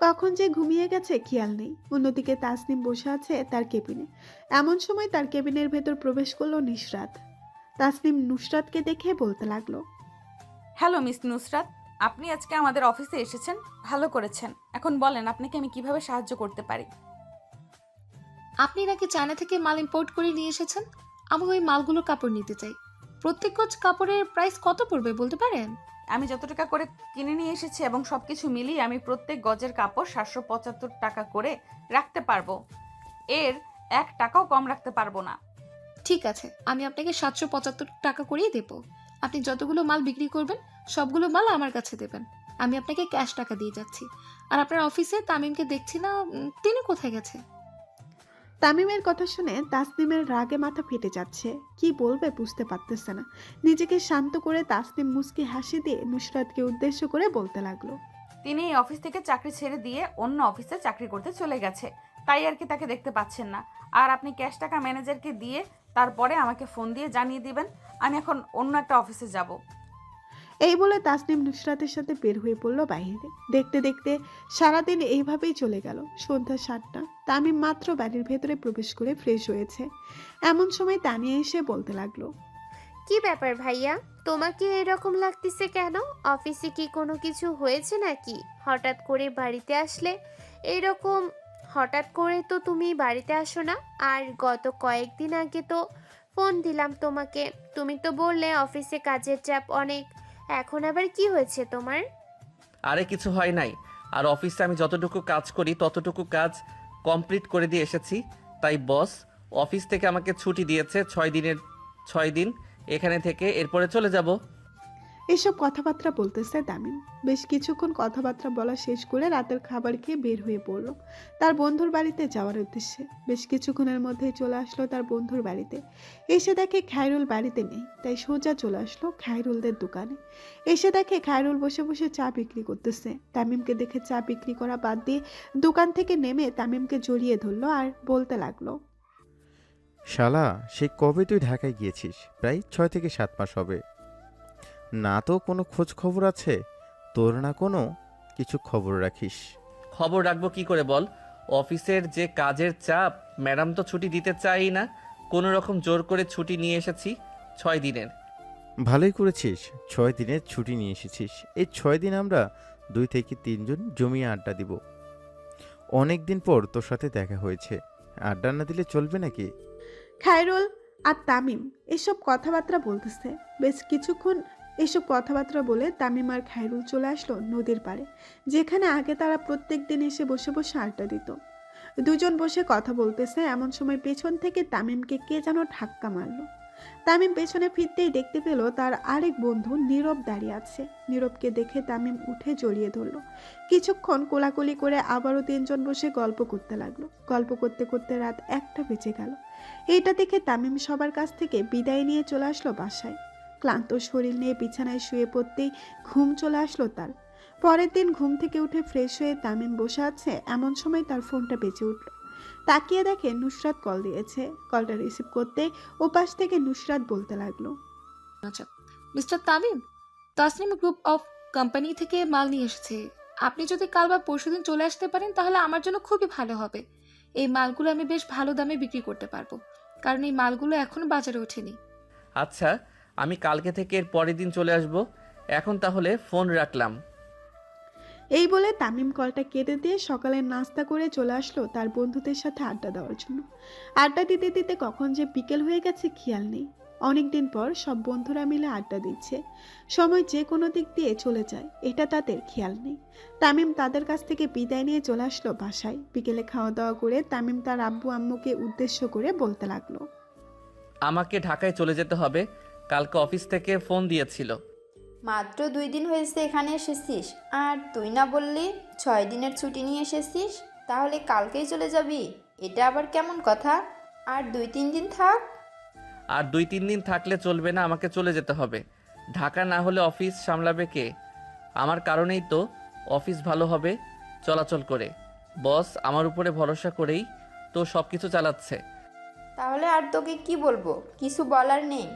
কখন যে ঘুমিয়ে গেছে খেয়াল নেই। অন্যদিকে তাসনিম বসে আছে তার কেবিনে। এমন সময় তার কেবিনের ভেতর প্রবেশ করলো নুসরাত। তাসনিম নুসরাতকে দেখে বলতে লাগলো, হ্যালো মিস নুসরাত, আপনি আজকে আমাদের অফিসে এসেছেন, ভালো করেছেন। এখন বলেন আপনাকে আমি কিভাবে সাহায্য করতে পারি। আপনি নাকি চায়না থেকে মাল ইম্পোর্ট করে নিয়ে এসেছেন। আমি ওই মালগুলোর কাপড় নিতে চাই। প্রত্যেক গজ কাপড়ের প্রাইস কত পড়বে বলতে পারেন? আমি যত টাকা করে কিনে নিয়ে এসেছি এবং সব কিছু মিলিয়ে আমি প্রত্যেক গজের কাপড় 775 টাকা করে রাখতে পারবো। এর 1 টাকাও কম রাখতে পারবো না। ঠিক আছে, আমি আপনাকে 775 টাকা করেই দেব। আপনি যতগুলো মাল বিক্রি করবেন সবগুলো মাল আমার কাছে দেবেন। আমি আপনাকে ক্যাশ টাকা দিয়ে যাচ্ছি। আর আপনার অফিসে তামিমকে দেখছি না, তিনি কোথায় গেছে? তামিমের কথা শুনে তাসনিমের রাগে মাথা ফেটে যাচ্ছে। কি বলবে বুঝতে পারতেছে না। নিজেকে শান্ত করে তাসনিম মুস্কি হাসি দিয়ে নুসরাতকে উদ্দেশ্য করে বলতে লাগলো, তিনি এই অফিস থেকে চাকরি ছেড়ে দিয়ে অন্য অফিসে চাকরি করতে চলে গেছে, তাই আর কি তাকে দেখতে পাচ্ছেন না। আর আপনি ক্যাশ টাকা ম্যানেজারকে দিয়ে তারপরে আমাকে ফোন দিয়ে জানিয়ে দিবেন। আমি এখন অন্য একটা অফিসে যাব। এই বলে তাসনিম নুসরাতের সাথে বের হয়ে পড়ল বাইরে। দেখতে দেখতে সারাদিন এইভাবেই চলে গেল। সন্ধ্যা 7টা। তামিম মাত্র বাড়ির ভেতরে প্রবেশ করে ফ্রেশ হয়েছে। এমন সময় তানিয়া এসে বলতে লাগলো, কি ব্যাপার ভাইয়া, তোমাকে এরকম লাগতেছে কেন? অফিসে কি কোনো কিছু হয়েছে নাকি? হঠাৎ করে বাড়িতে আসলে এরকম? হঠাৎ করে তো তুমি বাড়িতে আসো না। আর গত কয়েকদিন আগে তো ফোন দিলাম তোমাকে, তুমি তো বললে অফিসে কাজের চাপ অনেক। এখন আবার কি হয়েছে তোমার? আরে কিছু হয় নাই। আর অফিসে আমি যতটুকু কাজ করি ততটুকু কাজ কমপ্লিট করে দিয়ে এসেছি। তাই বস অফিস থেকে আমাকে ছুটি দিয়েছে 6 দিন এখানে থেকে, এরপরে চলে যাব। এসব কথাবার্তা বলতেছে তামিম। বেশ কিছুক্ষণ কথাবার্তা বলা শেষ করে রাতের খাবার খেয়ে বের হয়ে পড়ল তার বন্ধুর বাড়িতে যাওয়ার উদ্দেশ্যে। বেশ কিছুক্ষণের মধ্যেই চলে আসলো তার বন্ধুর বাড়িতে। এসে দেখে খায়রুল বাড়িতে নেই, তাই সোজা চলে আসলো খায়রুলদের দোকানে। এসে দেখে খায়রুল বসে বসে চা বিক্রি করতেছে। তামিমকে দেখে চা বিক্রি করা বাদ দিয়ে দোকান থেকে নেমে তামিমকে জড়িয়ে ধরলো আর বলতে লাগলো, শালা, সে কবে তুই ঢাকায় গিয়েছিস? প্রায় 6 থেকে 7 মাস হবে। না তো কোনো খোঁজ খবর আছে তোর, না কোনো কিছু খবর রাখিস। খবর রাখবো কি করে বল? অফিসের যে কাজের চাপ, ম্যাডাম তো ছুটি দিতে চাই না। কোনো রকম জোর করে ছুটি নিয়ে এসেছি 6 দিনের। ভালোই করেছিস, 6 দিনের ছুটি নিয়ে এসেছিস। এই 6 দিন আমরা 2 থেকে 3 জন জমিয়ে আড্ডা দিব। অনেক দিন পর তোর সাথে দেখা হয়েছে, আড্ডা না দিলে চলবে নাকি? খায়রুল আর তামিম এসব কথাবার্তা বলতেছে। বেশ কিছুক্ষণ এসব কথাবার্তা বলে তামিম আর খায়রুল চলে আসলো নদীর পাড়ে, যেখানে আগে তারা প্রত্যেক দিন এসে বসে বসে আড্ডা দিত। দুজন বসে কথা বলতেছে, এমন সময় পেছন থেকে তামিমকে কে যেন ধাক্কা মারলো। তামিম পেছনে ফিরতেই দেখতে পেল তার আরেক বন্ধু নীরব দাঁড়িয়ে আছে। নীরবকে দেখে তামিম উঠে জড়িয়ে ধরলো। কিছুক্ষণ কোলাকুলি করে আবারও 3 জন বসে গল্প করতে লাগলো। গল্প করতে করতে রাত 1টা বেজে গেল। এইটা দেখে তামিম সবার কাছ থেকে বিদায় নিয়ে চলে আসলো বাসায়। ক্লান্ত শরীর নিয়ে বিছানায় শুয়ে পড়তেই ঘুম চলে আসলো তার। পরের দিন ঘুম থেকে উঠে ফ্রেশ হয়ে তামিম বসে আছে, এমন সময় তার ফোনটা বেজে উঠল। তাকিয়ে দেখে নুসরাত কল দিয়েছে। কলটা রিসিভ করতে ওপাশ থেকে নুসরাত বলতে লাগলো, আচ্ছা mister Tamim, Tasnim group of company থেকে মাল নিয়ে এসেছে। আপনি যদি কাল বা পরশুদিন চলে আসতে পারেন তাহলে আমার জন্য খুবই ভালো হবে। এই মালগুলো আমি বেশ ভালো দামে বিক্রি করতে পারবো, কারণ এই মালগুলো এখনো বাজারে ওঠেনি। আচ্ছা, আমি কালকে থেকে এর পরের দিন চলে আসব। এখন তাহলে ফোন রাখলাম। এই বলে তামিম কলটা কেটে দিয়ে সকালের নাস্তা করে চলে আসলো তার বন্ধুদের সাথে আড্ডা দেওয়ার জন্য। আড্ডা দিতে দিতে কখন যে বিকেল হয়ে গেছে খেয়াল নেই। অনেকদিন পর সব বন্ধুরা মিলে আড্ডা দিচ্ছে। সময় যে কোনো দিক দিয়ে চলে যায় এটা তাদের খেয়াল নেই। তামিম তাদের কাছ থেকে বিদায় নিয়ে চলে আসলো বাসায়। বিকেলে খাওয়া দাওয়া করে তামিম তার আব্বু আম্মুকে উদ্দেশ্য করে বলতে লাগলো, আমাকে ঢাকায় চলে যেতে হবে। কালকে অফিস থেকে ফোন দিয়েছিল। মাত্র 2 দিন হয়েছে এখানে এসেছিস, আর তুই না বললি 6 দিনের ছুটি নিয়ে এসেছিস? তাহলে কালকেই চলে যাবি? এটা আবার কেমন কথা? আর 2-3 দিন থাক। আর 2-3 দিন থাকলে চলবে না, আমাকে চলে যেতে হবে। ঢাকা না হলে অফিস সামলাবে কে? আমার কারণেই তো অফিস ভালো হবে চলাচল করে। বস আমার উপরে ভরসা করেই তো সব কিছু চালাচ্ছে। তাহলে আর তোকে কি বলবো, কিছু বলার নেই।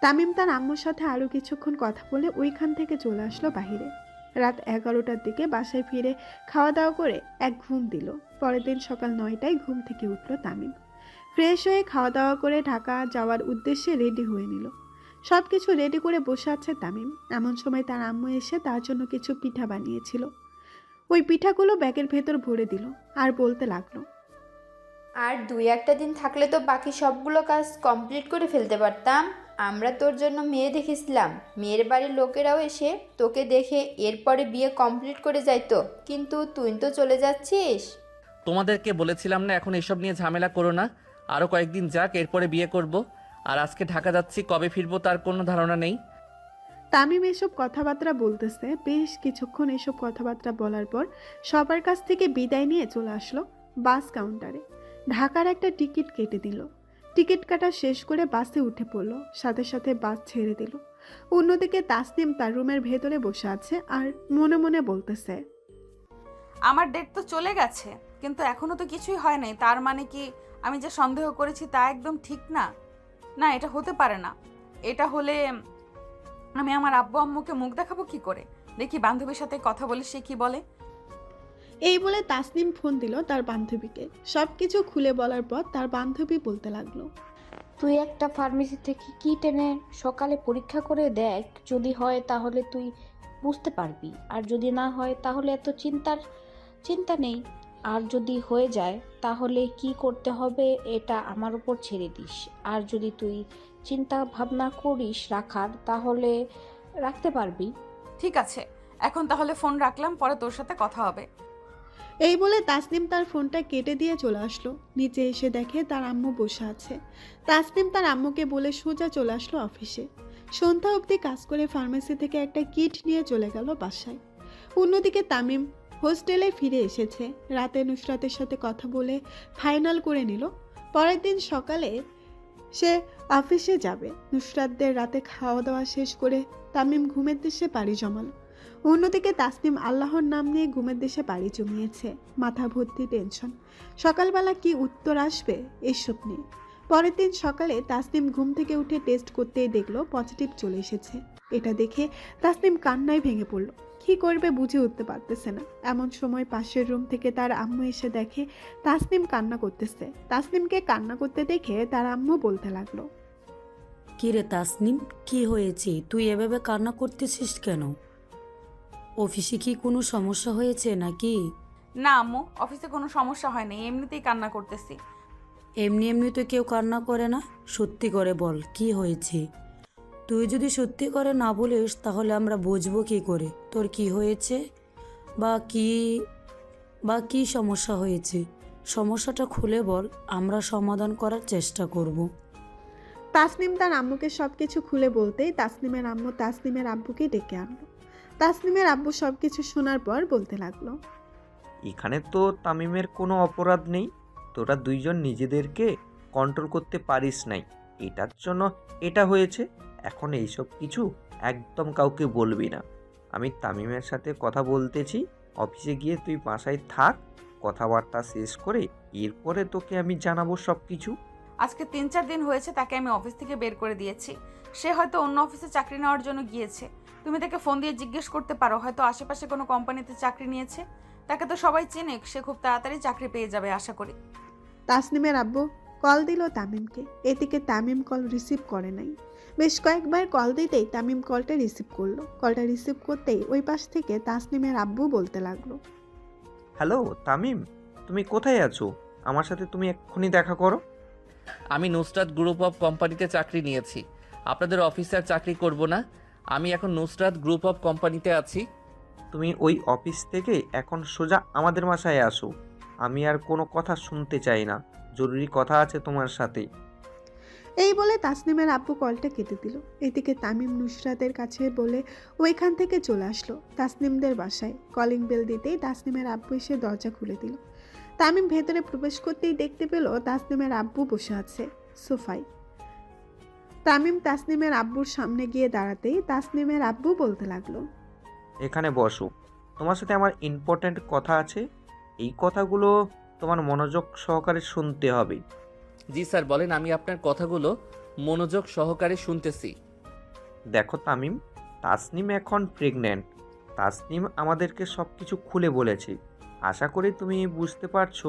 তামিম তার আম্মুর সাথে আরো কিছুক্ষণ কথা বলে ওইখান থেকে চলে আসলো বাহিরে। রাত 11টার দিকে বাসায় ফিরে খাওয়া দাওয়া করে এক ঘুম দিল। পরের দিন সকাল 9টায় ঘুম থেকে উঠল তামিম। ফ্রেশ হয়ে খাওয়া দাওয়া করে ঢাকা যাওয়ার উদ্দেশ্যে রেডি হয়ে নিল। সব কিছু রেডি করে বসে আছে তামিম। এমন সময় তার আম্মু এসে তার জন্য কিছু পিঠা বানিয়েছিল। ওই পিঠাগুলো ব্যাগের ভেতর ভরে দিল আর বলতে লাগলো, আর 2-1টা দিন থাকলে তো বাকি সবগুলো কাজ কমপ্লিট করে ফেলতে পারতাম। আমরা তোর জন্য মেয়ে দেখেছিলাম, মেয়ের বাড়ির লোকেরাও এসে তোকে দেখে এরপরে বিয়ে কমপ্লিট করে যাইতো, কিন্তু তুই তো চলে যাচ্ছিস। তোমাদেরকে বলেছিলাম না এখন এসব নিয়ে ঝামেলা করো না, আরও কয়েকদিন যাক, এরপরে বিয়ে করব। আর আজকে ঢাকা যাচ্ছি, কবে ফিরবো তার কোনো ধারণা নেই। তামিম এসব কথাবার্তা বলতেছে। বেশ কিছুক্ষণ এসব কথাবার্তা বলার পর সবার কাছ থেকে বিদায় নিয়ে চলে আসলো বাস কাউন্টারে। ঢাকার একটা টিকিট কেটে দিল। টিকিট কাটা শেষ করে বাসে উঠে পড়ল। সাথে সাথে বাস ছেড়ে দিল। অন্যদিকে তাসনিম তার রুমের ভেতরে বসে আছে আর মনে মনে বলতেছে, আমার ডেট তো চলে গেছে, কিন্তু এখনো তো কিছুই হয় নাই। তার মানে কি আমি যে সন্দেহ করেছি তা একদম ঠিক না? না, এটা হতে পারে না। এটা হলে আমি আমার আব্বু আম্মুকে মুখ দেখাবো কি করে? দেখি বান্ধবীর সাথে কথা বলে সে কি বলে। এই বলে তাসনিম ফোন দিল তার বান্ধবীকে। সব কিছু খুলে বলার পর তার বান্ধবী বলতে লাগলো, তুই একটা ফার্মেসি থেকে কিট এনে সকালে পরীক্ষা করে দেখ, যদি হয় তাহলে তুই বুঝতে পারবি, আর যদি না হয় তাহলে এত চিন্তা নেই। আর যদি হয়ে যায় তাহলে কি করতে হবে এটা আমার উপর ছেড়ে দিস। আর যদি তুই চিন্তা ভাবনা করিস রাখার, তাহলে রাখতে পারবি। ঠিক আছে, এখন তাহলে ফোন রাখলাম, পরে তোর সাথে কথা হবে। এই বলে তাসনিম তার ফোনটা কেটে দিয়ে চলে আসলো। নিচে এসে দেখে তার আম্মু বসে আছে। তাসনিম তার আম্মুকে বলে সোজা চলে আসলো অফিসে। সন্ধ্যা অবধি কাজ করে ফার্মেসি থেকে একটা কিট নিয়ে চলে গেল বাসায়। অন্যদিকে তামিম হোস্টেলে ফিরে এসেছে। রাতে নুসরাতের সাথে কথা বলে ফাইনাল করে নিল পরের দিন সকালে সে অফিসে যাবে। নুসরাতদের রাতে খাওয়া দাওয়া শেষ করে তামিম ঘুমের দেশে পাড়ি জমালো। অন্যদিকে তাসনিম আল্লাহর নাম নিয়ে ঘুমের দেশে পাড়ি জমিয়েছে। মাথা ভর্তি টেনশন, সকালবেলা কি উত্তর আসবে এসব নিয়ে। পরের দিন সকালে তাসনিম ঘুম থেকে উঠে টেস্ট করতেই দেখলো পজিটিভ চলে এসেছে। এটা দেখে তাসনিম কান্নায় ভেঙে পড়ল। কি করবে বুঝে উঠতে পারতেছে না। এমন সময় পাশের রুম থেকে তার আম্মু এসে দেখে তাসনিম কান্না করতেছে। তাসনিমকে কান্না করতে দেখে তার আম্মু বলতে লাগলো, কি রে তাসনিম, কি হয়েছে? তুই এভাবে কান্না করতেছিস কেন? অফিসে কি কোনো সমস্যা হয়েছে নাকি? না আম্মু, অফিসে কোনো সমস্যা হয়নি, এমনিতেই কান্না করতেছি। এমনি এমনি তো কেউ কান্না করে না, সত্যি করে বল কি হয়েছে। তুই যদি সত্যি করে না বলিস তাহলে আমরা বুঝবো কি করে তোর কি হয়েছে বা কি সমস্যা হয়েছে। সমস্যাটা খুলে বল, আমরা সমাধান করার চেষ্টা করব। তাসনিম তার আম্মুকে সবকিছু খুলে বলতেই তাসনিমের আম্মু তাসনিমের আব্বুকে ডেকে আনলো। তাসনিমের আব্বু সবকিছু শোনার পর বলতে লাগলো, এখানে তো তামিমের কোনো অপরাধ নেই। তোরা দুইজন নিজেদেরকে কন্ট্রোল করতে পারিস নাই, এটার জন্য এটা হয়েছে। এখন এইসব কিছু একদম কাউকে বলবি না। আমি তামিমের সাথে কথা বলতেছি, অফিসে গিয়ে তুই বাসায় থাক, কথাবার্তা শেষ করে এরপরে তোকে আমি জানাবো সব কিছু। আজকে 3-4 দিন হয়েছে তাকে আমি অফিস থেকে বের করে দিয়েছি। সে হয়তো অন্য অফিসে চাকরি নেওয়ার জন্য গিয়েছে। তুমি তাকে ফোন দিয়ে জিজ্ঞেস করতে পারো, হয়তো আশেপাশে কোনো কোম্পানিতে চাকরি নিয়েছে। তাকে তো সবাই চেনে, সে খুব তাড়াতাড়ি চাকরি পেয়ে যাবে আশা করি। তাসনিমের আব্বু কল দিল তামিমকে। এদিকে তামিম কল রিসিভ করে নাই। বেশ কয়েকবার কল দিতেই তামিম কলটা রিসিভ করলো। কলটা রিসিভ করতেই ওই পাশ থেকে তাসনিমের আব্বু বলতে লাগলো, হ্যালো তামিম, তুমি কোথায় আছো? আমার সাথে তুমি এক্ষুনি দেখা করো। আমি নুসরাত গ্রুপ অফ কোম্পানিতে চাকরি নিয়েছি। আপনাদের অফিসে আর চাকরি করব না। আমি এখন নুসরাত গ্রুপ অফ কোম্পানিতে আছি। তুমি ওই অফিস থেকে এখন সোজা আমাদের বাসায় আসো। আমি আর কোনো কথা শুনতে চাই না, জরুরি কথা আছে তোমার সাথে। এই বলে তাসনিমের আব্বু কলটা কেটে দিল। এদিকে তামিম নুসরাতের কাছে বলে ওইখান থেকে চলে আসলো তাসনিমদের বাসায়। কলিং বেল দিতেই তাসনিমের আব্বু এসে দরজা খুলে দিল। তামিম ভেতরে প্রবেশ করতেই দেখতে পেল তাসনিমের আব্বু বসে আছে সোফায়। তামিম তাসনিমের আব্বুর সামনে গিয়ে দাঁড়াতেই তাসনিমের আব্বু বলতে লাগলো, এখানে বসো, তোমার সাথে আমার ইম্পর্ট্যান্ট কথা আছে। এই কথাগুলো তোমার মনোযোগ সহকারে শুনতে হবে। জি স্যার বলেন, আমি আপনার কথাগুলো মনোযোগ সহকারে শুনতেছি। দেখো তামিম, তাসনিম এখন প্রেগন্যান্ট। তাসনিম আমাদেরকে সব কিছু খুলে বলেছে। আশা করি তুমি বুঝতে পারছো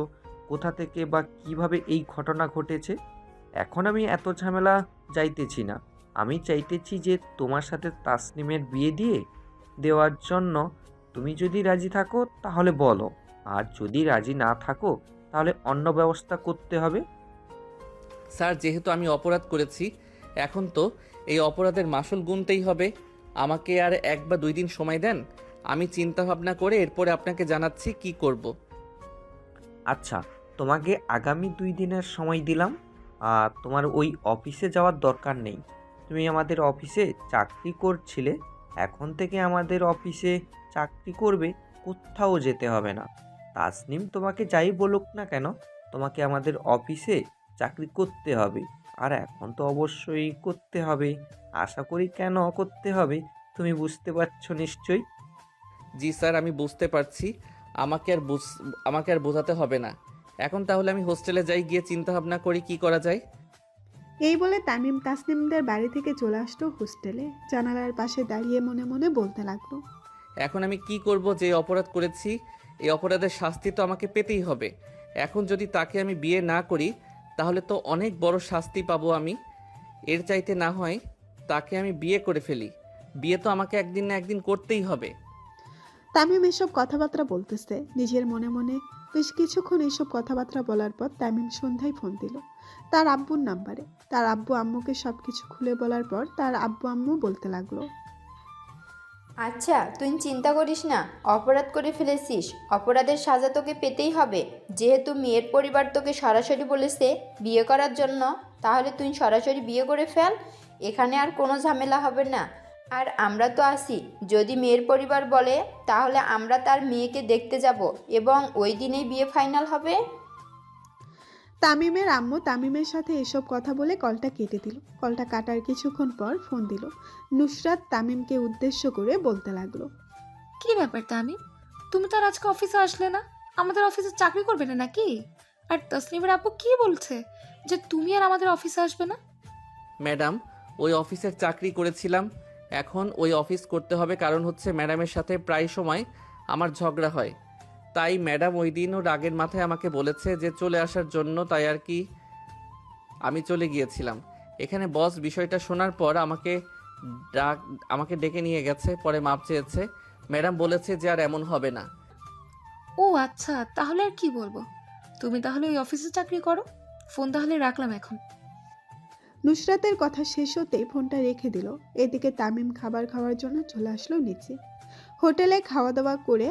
কোথা থেকে বা কিভাবে এই ঘটনা ঘটেছে। এখন আমি এত ঝামেলা চাইতেছি না। আমি চাইতেছি যে তোমার সাথে তাসনিমের বিয়ে দেওয়ার জন্য তুমি যদি রাজি থাকো তাহলে বলো, আর যদি রাজি না থাকো তাহলে অন্য ব্যবস্থা করতে হবে। স্যার যেহেতু আমি অপরাধ করেছি, এখন তো এই অপরাধের মাসুল গুনতেই হবে। আমাকে আর 1 বা 2 দিন সময় দেন, আমি চিন্তা ভাবনা করে এরপরে আপনাকে জানাচ্ছি কি করব। আচ্ছা, তোমাকে আগামী 2 দিনের সময় দিলাম। আর তোমার ওই অফিসে যাওয়ার দরকার নেই। তুমি আমাদের অফিসে চাকরি করছিলে, এখন থেকে আমাদের অফিসে চাকরি করবে, কোথাও যেতে হবে না। তাসনিম তোমাকে যাই বলুক না কেন, তোমাকে আমাদের অফিসে চাকরি করতে হবে। আর এখন তো অবশ্যই করতে হবে। আশা করি কেন করতে হবে তুমি বুঝতে পারছো নিশ্চয়ই। জি স্যার, আমি বুঝতে পারছি। আমাকে আর বোঝাতে হবে না। এখন তাহলে আমি হোস্টেলে যাই, গিয়ে চিন্তা ভাবনা করি কি করা যায়। এই বলে তামিম তাসনিমদের বাড়ি থেকে চলে আসলো হোস্টেলে। জানালার পাশে দাঁড়িয়ে মনে মনে বলতে লাগলো, এখন আমি কি করব? যে অপরাধ করেছি এই অপরাধের শাস্তি তো আমাকে পেতেই হবে। এখন যদি তাকে আমি বিয়ে না করি তাহলে তো অনেক বড় শাস্তি পাবো আমি। এর চাইতে না হয় তাকে আমি বিয়ে করে ফেলি। বিয়ে তো আমাকে একদিন না একদিন করতেই হবে। তামিম এসব কথাবার্তা বলতেছে নিজের মনে মনে। বেশ কিছুক্ষণ এইসব কথাবার্তা বলার পর তামিম সন্ধ্যায় ফোন দিল তার আব্বুর নাম্বারে। তার আব্বু আম্মুকে সবকিছু খুলে বলার পর তার আব্বু আম্মু বলতে লাগলো, আচ্ছা তুই চিন্তা করিস না, অপরাধ করে ফেলেছিস, অপরাধের সাজা তোকে পেতেই হবে। যেহেতু মেয়ের পরিবার তোকে সরাসরি বলেছে বিয়ে করার জন্য, তাহলে তুই সরাসরি বিয়ে করে ফেল, এখানে আর কোনো ঝামেলা হবে না। আর আমরা তো আছি, যদি মেয়ের পরিবার বলে তাহলে আমরা তার মেয়েকে দেখতে যাব এবং ওই দিনেই বিয়ে ফাইনাল হবে। তামিমের আম্মু তামিমের সাথে এসব কথা বলে কলটা কেটে দিল। কলটা কাটার কিছুক্ষণ পর ফোন দিল নুসরাত তামিমকে উদ্দেশ্য করে বলতে লাগলো, কি ব্যাপার তামিম, তুমি তো আর আজকে অফিসে আসলে না? আমাদের অফিসে চাকরি করবে না নাকি? আর তসলিমের আপু কি বলছে যে তুমি আর আমাদের অফিসে আসবে না? ম্যাডাম, ওই অফিসের চাকরি করেছিলাম, এখন ওই অফিস করতে হবে। কারণ হচ্ছে ম্যাডামের সাথে প্রায় সময় আমার ঝগড়া হয়। তাই ম্যাডাম ওই দিনও রাগের মাথায় আমাকে বলেছে যে চলে আসার জন্য, তাই আর কি আমি চলে গিয়েছিলাম। এখানে বস বিষয়টা শোনার পর আমাকে ডেকে নিয়ে গেছে, পরে মাপ চেয়েছে। ম্যাডাম বলেছে যে আর এমন হবে না। ও আচ্ছা, তাহলে আর কি বলবো, তুমি তাহলে ওই অফিসে চাকরি করো। ফোন তাহলে রাখলাম এখন। নুসরাতের কথা শেষ হতেই ফোনটা রেখে দিল। এদিকে তামিম খাবার খাওয়ার জন্য চলে আসলো নিচে। হোটেলে খাওয়া দাওয়া করে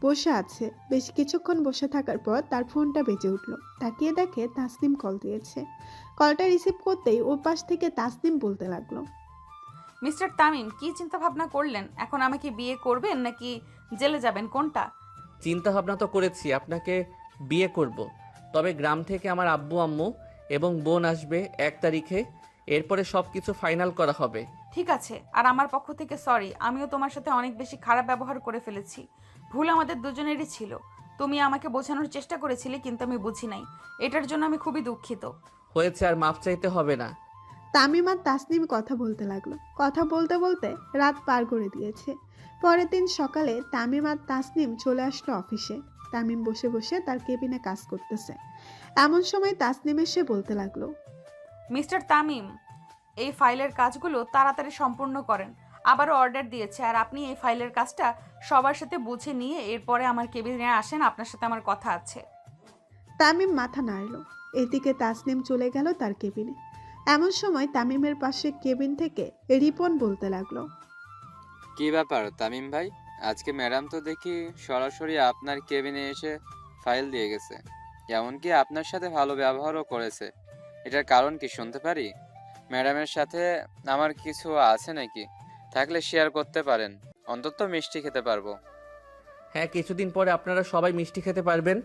বসে আছে। বেশ কিছুক্ষণ বসে থাকার পর তার ফোনটা বেজে উঠলো। তাকিয়ে দেখে তাসনিম কল দিয়েছে। কলটা রিসিভ করতেই ওর পাশ থেকে তাসনিম বলতে লাগলো, মিস্টার তামিম, কি চিন্তা ভাবনা করলেন? এখন আমাকে বিয়ে করবেন নাকি জেলে যাবেন, কোনটা? চিন্তা ভাবনা তো করেছি আপনাকে বিয়ে করব। তবে গ্রাম থেকে আমার আব্বু আম্মু এবং বোন আসবে 1 তারিখে। এরপরে সব কিছু ফাইনাল করা হবে। ঠিক আছে, আর আমার পক্ষ থেকে সরি, আমিও তোমার সাথে অনেক বেশি খারাপ ব্যবহার করে ফেলেছি। ভুল আমাদের দুজনেরই ছিল। তুমি আমাকে বোঝানোর চেষ্টা করেছিলে কিন্তু আমি বুঝি নাই, এটার জন্য আমি খুবই দুঃখিত। হয়েছে, আর মাপ চাইতে হবে না। তামিম আর তাসনিম কথা বলতে লাগলো। কথা বলতে বলতে রাত পার করে দিয়েছে। পরের দিন সকালে তামিম আর তাসনিম চলে আসলো অফিসে। তামিম বসে বসে তার কেবিনে কাজ করতেছে। এমন সময় তাসনিম এসে বলতে লাগলো, মিস্টার তামিম, এই ফাইলের কাজগুলো তাড়াতাড়ি সম্পূর্ণ করেন। আবারও অর্ডার দিয়েছে, আর আপনি এই ফাইলের কাজটা সবার সাথে বুঝে নিয়ে এরপরে আমার কেবিনে আসেন, আপনার সাথে আমার কথা আছে। তামিম মাথা নাড়ল। এদিকে তাসনিম চলে গেল তার কেবিনে। এমন সময় তামিমের পাশে কেবিন থেকে রিপন বলতে লাগলো, কি ব্যাপার তামিম ভাই, আজকে ম্যাডাম তো দেখি সরাসরি আপনার কেবিনে এসে ফাইল দিয়ে গেছে, এমনকি আপনার সাথে ভালো ব্যবহারও করেছে। এটার কারণ কি শুনতে পারি? ম্যাডামের সাথে আমার কিছু আছে নাকি? থাকলে শেয়ার করতে পারেন, অন্তত মিষ্টি খেতে পারবো। হ্যাঁ, কিছুদিন পরে আপনারা সবাই মিষ্টি খেতে পারবেন।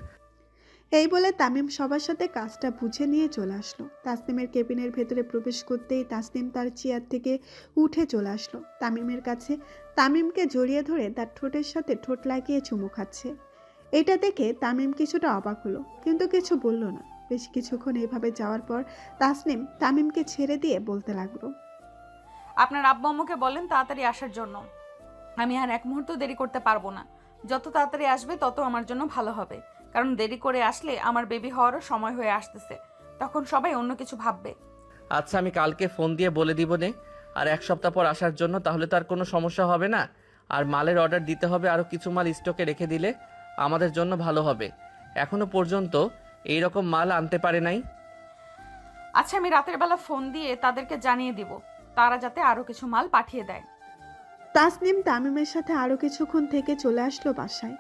এই বলে তামিম সবার সাথে কাজটা বুঝে নিয়ে চলে আসলো। তাসনিমের কেবিনের ভেতরে প্রবেশ করতেই তাসনিম তার চেয়ার থেকে উঠে চলে আসলো তামিমের কাছে। তামিমকে জড়িয়ে ধরে তার ঠোঁটের সাথে ঠোঁট লাগিয়ে চুমু খাচ্ছে। এটা দেখে তামিম কিছুটা অবাক হলো, কিন্তু কিছু বলল না। বেশ কিছুক্ষণ এইভাবে যাওয়ার পর তাসনিম তামিমকে ছেড়ে দিয়ে বলতে লাগলো, আপনার আব্বু আম্মুকে বলেন তাড়াতাড়ি আসার জন্য। আমি আর এক মুহূর্ত দেরি করতে পারবো না। যত তাড়াতাড়ি আসবে তত আমার জন্য ভালো হবে, কারণ দেরি করে আসলে আমার বেবি হওয়ারও সময় হয়ে আসতেছে, তখন সবাই অন্য কিছু ভাববে। আচ্ছা, আমি কালকে ফোন দিয়ে বলে দিব নে। আর 1 সপ্তাহ পর আসার জন্য, তাহলে তো আর কোনো সমস্যা হবে না। আর মালের অর্ডার দিতে হবে, আরও কিছু মাল স্টকে রেখে দিলে আমাদের জন্য ভালো হবে। এখনো পর্যন্ত এই রকম মাল আনতে পারে নাই। আচ্ছা, আমি রাতের বেলা ফোন দিয়ে তাদেরকে জানিয়ে দিব, তারা যাতে আরো কিছু মাল পাঠিয়ে দেয়। তাসনিম তামিমের সাথে আরো কিছুক্ষণ থেকে চলে আসলো বাসায়।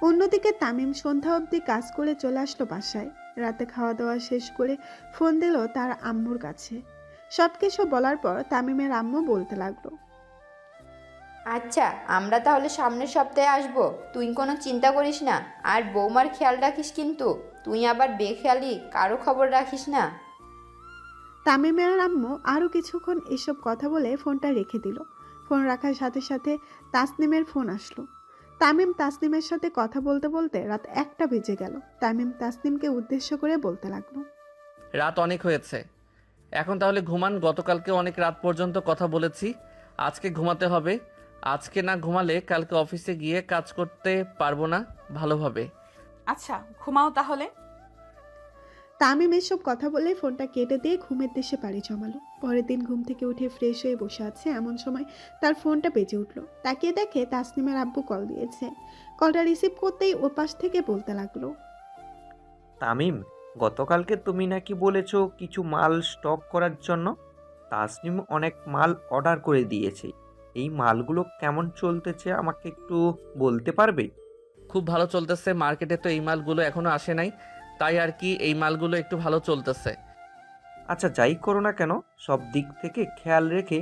অন্যদিকে তামিম সন্ধ্যা অবধি কাজ করে চলে আসলো বাসায়। রাতে খাওয়া দাওয়া শেষ করে ফোন দিল তার আম্মুর কাছে। সবকিছু বলার পর তামিমের আম্মু বলতে লাগলো, আচ্ছা আমরা তাহলে সামনের সপ্তাহে আসবো, তুই কোনো চিন্তা করিস না। আর বৌমার খেয়াল রাখিস কিন্তু, তুই আবার বেখেয়ালি কারো খবর রাখিস না। তামিমের আম্মু আরো কিছুক্ষণ এসব কথা বলে ফোনটা রেখে দিল। ফোন রাখার সাথে সাথে তাসনিমের ফোন আসলো। তামিম তাসনিমের সাথে কথা বলতে বলতে রাত 1টা বেজে গেল। তামিম তাসনিমকে উদ্দেশ্য করে বলতে লাগলো, রাত অনেক হয়েছে, এখন তাহলে ঘুমান, গতকালকে অনেক রাত পর্যন্ত কথা বলেছি, আজকে ঘুমাতে হবে। আজকে না ঘুমালে কালকে অফিসে গিয়ে কাজ করতে পারবো না ভালোভাবে। আচ্ছা ঘুমাও তাহলে। তামিম এসব কথা বলে ফোনটা কেটে দিয়ে ঘুমের দেশে পাড়ি জমালো। পরের দিন ঘুম থেকে উঠে ফ্রেশ হয়ে বসে আছে, এমন সময় তার ফোনটা বেজে উঠলো। তাকিয়ে দেখে তাসনিমের আব্বু কল দিয়েছে। কলটা রিসিভ করতেই ও পাশ থেকে বলতে লাগলো, তামিম, গতকালকে তুমি নাকি বলেছো কিছু মাল স্টক করার জন্য। তাসনিম অনেক মাল অর্ডার করে দিয়েছে। এই মালগুলো কেমন চলতেছে আমাকে একটু বলতে পারবে? খুব ভালো চলতেছে, মার্কেটে তো এই মালগুলো এখনো আসে নাই, তাই আর কি এই মালগুলো একটু ভালো চলতেছে। আচ্ছা, যাই করো না কেন সব দিক থেকে খেয়াল রেখে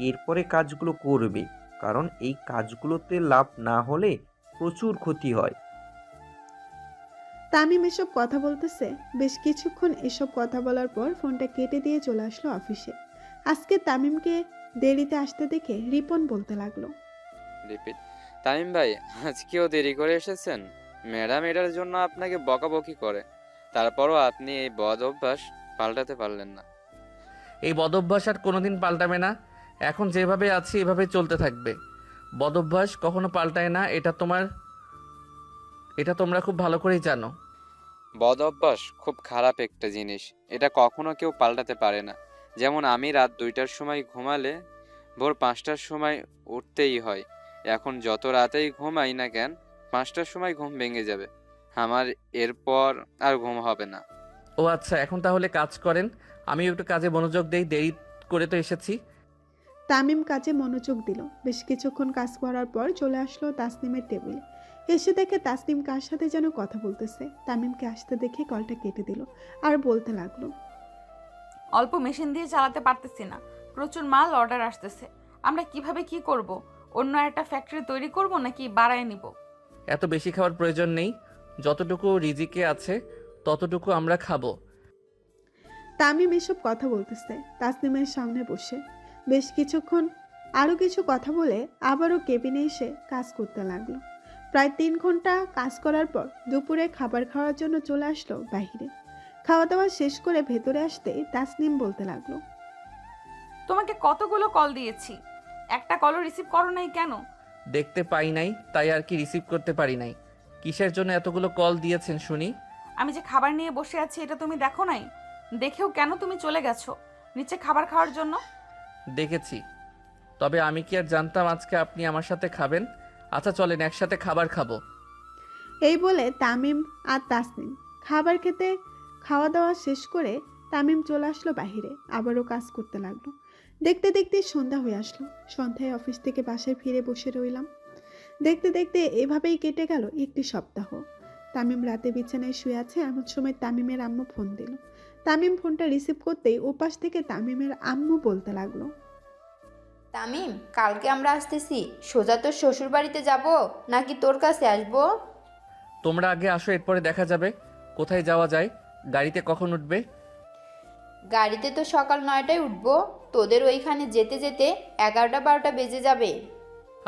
এরপরে কাজগুলো করবে, কারণ এই কাজগুলোতে লাভ না হলে প্রচুর ক্ষতি হয়। তামিম এসব কথা বলতেছে। বেশ কিছুক্ষণ এসব কথা বলার পর ফোনটা কেটে দিয়ে চলে আসলো অফিসে। আজকে তামিমকে দেরিতে আসতে দেখে রিপন বলতে লাগলো, রিপিট। তামিম ভাই, আজকেও দেরি করে এসেছেন? ম্যাডাম এটার জন্য আপনাকে বকাবকি করে, তারপরও আপনি এই বদ অভ্যাস পাল্টাতে পারলেন না। এই বদভ্যাস আর কোনোদিন পাল্টাবে না, এখন যেভাবে আছি এভাবে চলতে থাকবে। বদভ্যাস কখনো পাল্টায় না, এটা তোমরা খুব ভালো করেই জানো। বদ অভ্যাস খুব খারাপ একটা জিনিস, এটা কখনো কেউ পাল্টাতে পারে না। যেমন আমি রাত 2টার সময় ঘুমালে ভোর 5টার সময় উঠতেই হয়। এখন যত রাতেই ঘুমাই না কেন, 5টার সময় ঘুম ভেঙে যাবে আমার, এরপর আর ঘুম হবে না। ও আচ্ছা, এখন তাহলে কাজ করেন, আমি একটু কাজে মনোযোগ দেই, দেরি করে তো এসেছি। তামিম কাজে মনোযোগ দিল। বেশ কিছুক্ষণ কাজ করার পর চলে আসলো তাসনিমের টেবিলে। এসে দেখে তাসনিম কার সাথে যেন কথা বলতেছে। তামিমকে আসতে দেখে কলটা কেটে দিল আর বলতে লাগলো, অল্প মেশিন দিয়ে চালাতে পারতেছি না, প্রচুর মাল অর্ডার আসতেছে। আমরা কিভাবে কি করব? অন্য একটা ফ্যাক্টরি তৈরি করব নাকি বাড়ায় নিব? এত বেশি খাওয়ার প্রয়োজন নেই, যতটুকু রিজিকে আছে ততটুকু আমরা খাবো। তামিম এসব কথা বলতেছে তাসনিমের সামনে বসে। বেশ কিছুক্ষণ আরও কিছু কথা বলে আবারও কেবিনে এসে কাজ করতে লাগলো। প্রায় 3 ঘন্টা কাজ করার পর দুপুরে খাবার খাওয়ার জন্য চলে আসলো বাইরে। খাওয়া দাওয়া শেষ করে ভেতরে আসতে তাসনিম বলতে লাগলো, তোমাকে কতগুলো কল দিয়েছি, একটা কলও রিসিভ করো নাই কেন? দেখতে পাই নাই, তাই আর কি রিসিভ করতে পারি নাই। কিসের জন্য এতগুলো কল দিয়েছেন শুনি? আমি যে খাবার নিয়ে বসে আছি এটা তুমি দেখো নাই? দেখেও কেন তুমি চলে গেছো নিচে খাবার খাওয়ার জন্য? দেখেছি, তবে আমি কি আর জানতাম আজকে আপনি আমার সাথে খাবেন। আচ্ছা চলেন একসাথে খাবার খাবো। এই বলে তামিম আর তাসনিম খাবার খেতে খাওয়া দাওয়া শেষ করে তামিম চলে আসলো বাইরে, আবারও কাজ করতে লাগলো। দেখতে দেখতে সন্ধ্যা হয়ে আসলো। সন্ধ্যায় অফিস থেকে বাসায় ফিরে বসে রইলাম। দেখতে দেখতে এভাবেই কেটে গেল 1 সপ্তাহ। তামিম রাতে বিছানায় শুয়ে আছে, এমন সময় তামিমের আম্মু ফোন দিল। তামিম ফোনটা রিসিভ করতেই ওপাশ থেকে তামিমের আম্মু বলতে লাগলো, তামিম, কালকে আমরা আসতেছি। সোজা তোর শ্বশুর বাড়িতে যাব নাকি তোর কাছে আসবো? তোমরা আগে আসো, এরপরে দেখা যাবে কোথায় যাওয়া যায়। গাড়িতে কখন উঠবে? গাড়িতে তো সকাল 9টায় উঠবো, তোদের ওইখানে যেতে যেতে 11টা-12টা বেজে যাবে।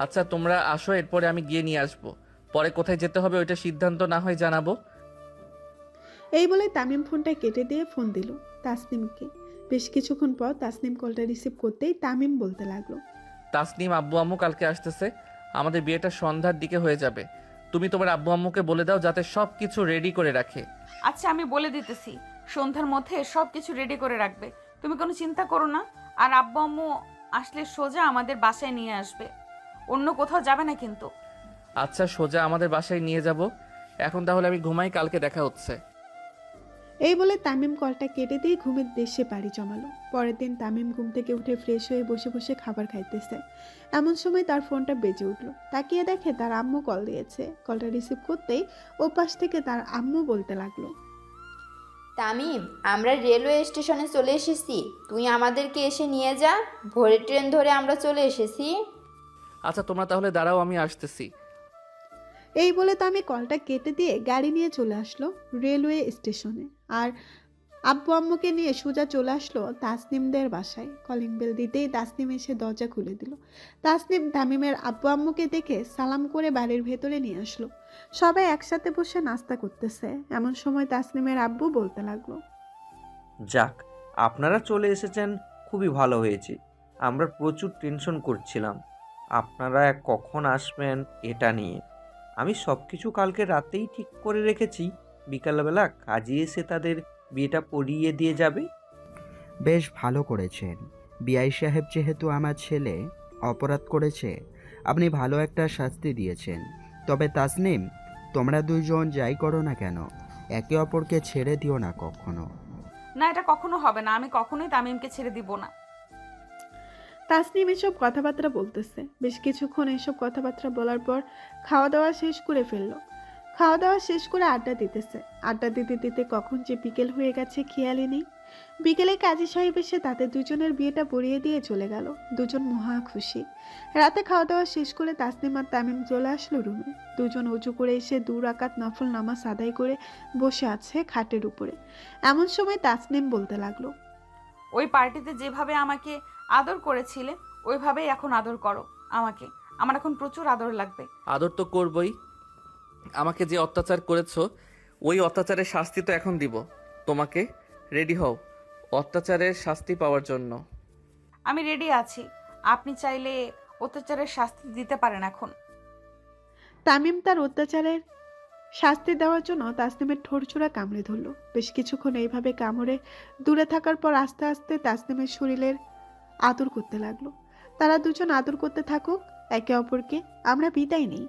আচ্ছা তোমরা আসো, এরপরে আমি গিয়ে নিয়ে আসবো। পরে কোথায় যেতে হবে ওইটা সিদ্ধান্ত না হয় জানাবো। এই বলে তামিম ফোনটা কেটে দিয়ে ফোন দিল তাসনিমকে। বেশ কিছুক্ষণ পর তাসনিম কলটা রিসিভ করতেই তামিম বলতে লাগলো, তাসনিম, আব্বু আম্মু কালকে আসতেছে, আমাদের বিয়েটা সন্ধ্যার দিকে হয়ে যাবে। তুমি তোমার আব্বু আম্মুকে বলে দাও যাতে সব কিছু রেডি করে রাখে। আচ্ছা আমি বলে দিতেছি, সন্ধ্যার মধ্যে সব কিছু রেডি করে রাখবে, তুমি কোনো চিন্তা করো না। আর আব্বু আম্মু আসলে সোজা আমাদের বাসায় নিয়ে আসবে, অন্য কোথাও যাবে না কিন্তু। আচ্ছা সোজা আমাদের বাসায় নিয়ে যাব। এখন তাহলে আমি ঘুমাই, কালকে দেখা হচ্ছে। এই বলে তামিম কলটা কেটে দিয়ে ঘুমের দেশে পাড়ি জমালো। পরের দিন তামিম ঘুম থেকে উঠে ফ্রেশ হয়ে বসে বসে খাবার খাইতেছে। এমন সময় তার ফোনটা বেজে উঠলো। তাকিয়ে দেখে তার আম্মু কল দিয়েছে। কলটা রিসিভ করতেই ওপাশ থেকে তার আম্মু বলতে লাগলো, তামিম, আমরা রেলওয়ে স্টেশনে চলে এসেছি, তুই আমাদেরকে এসে নিয়ে যা। ভোরের ট্রেন ধরে আমরা চলে এসেছি। আচ্ছা তোমরা তাহলে দাঁড়াও, আমি আসতেছি। এই বলে তো আমি কলটা কেটে দিয়ে গাড়ি নিয়ে চলে আসলো রেলওয়ে স্টেশনে। আর আব্বু আম্মুকে নিয়ে সোজা চলে আসলো তাসনিমদের বাসায়। কলিং বেল দিতেই তাসনিম এসে দরজা খুলে দিল। তাসনিম তামিমের আব্বু আম্মুকে দেখে সালাম করে বাড়ির ভেতরে নিয়ে আসলো। সবাই একসাথে বসে নাস্তা করতেছে। এমন সময় তাসনিমের আব্বু বলতে লাগলো, যাক, আপনারা চলে এসেছেন, খুবই ভালো হয়েছে। আমরা প্রচুর টেনশন করছিলাম আপনারা কখন আসবেন এটা নিয়ে। আমি সব কিছু কালকে রাতেই ঠিক করে রেখেছি, বিকালবেলা কাজে এসে তাদের বিয়েটা পড়িয়ে দিয়ে যাবে। বেশ ভালো করেছেন। বিআই সাহেব যেহেতু আমার ছেলে অপরাধ করেছে, আপনি ভালো একটা শাস্তি দিয়েছেন। তবে তাসনিম, তোমরা দুইজন যাই করো না কেন, একে অপরকে ছেড়ে দিও না কখনো। না, এটা কখনো হবে না। আমি কখনোই তামিমকে ছেড়ে দিব না। তাসনিম এসব কথাবার্তা বলতেছে। বেশ কিছুক্ষণ এসব কথাবার্তা বলার পর খাওয়া দাওয়া শেষ করে ফেলল। খাওয়া দাওয়া শেষ করে আড্ডা দিতেছে। আড্ডা দিতে দিতে কখন যে বিকেল হয়ে গেছে খেয়ালই নেই। বিকেলে কাজী সাহেব এসে তাদের দুজনের বিয়েটা পড়িয়ে দিয়ে চলে গেল। দুজন মহা খুশি। রাতে খাওয়া দাওয়া শেষ করে তাসনিম আর তামিম চলে আসলো রুমে। দুজন উঁচু করে এসে 2 রাকাত নফল নামাজ আদায় করে বসে আছে খাটের উপরে। এমন সময় তাসনিম বলতে লাগলো, ওই পার্টিতে যেভাবে আমাকে আদর করেছিলে ওইভাবেই এখন আদর করো আমাকে। আমার এখন প্রচুর আদর লাগবে। আদর তো করবই। আমাকে যে অত্যাচার করেছো ওই অত্যাচারের শাস্তি তো এখন দিব তোমাকে। রেডি হও অত্যাচারের শাস্তি পাওয়ার জন্য। আমি রেডি আছি। আপনি চাইলে অত্যাচারের শাস্তি দিতে পারেন এখন। তামিম তার অত্যাচারের শাস্তি দেওয়ার জন্য তাসনিমের ঠোঁটচূড়া কামড়ে ধরল। বেশ কিছুক্ষণ এইভাবে কামড়ে দূরে থাকার পর আস্তে আস্তে তাসনিমের শরীরের আদর করতে লাগলো। তারা দুজন আদর করতে থাকুক একে অপরকে। আমরা বিদায় নেই।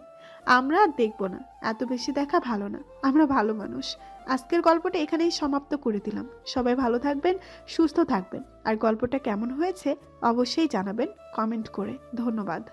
আমরা আর দেখবো না, এত বেশি দেখা ভালো না। আমরা ভালো মানুষ। আজকের গল্পটা এখানেই সমাপ্ত করে দিলাম। সবাই ভালো থাকবেন, সুস্থ থাকবেন। আর গল্পটা কেমন হয়েছে অবশ্যই জানাবেন কমেন্ট করে। ধন্যবাদ।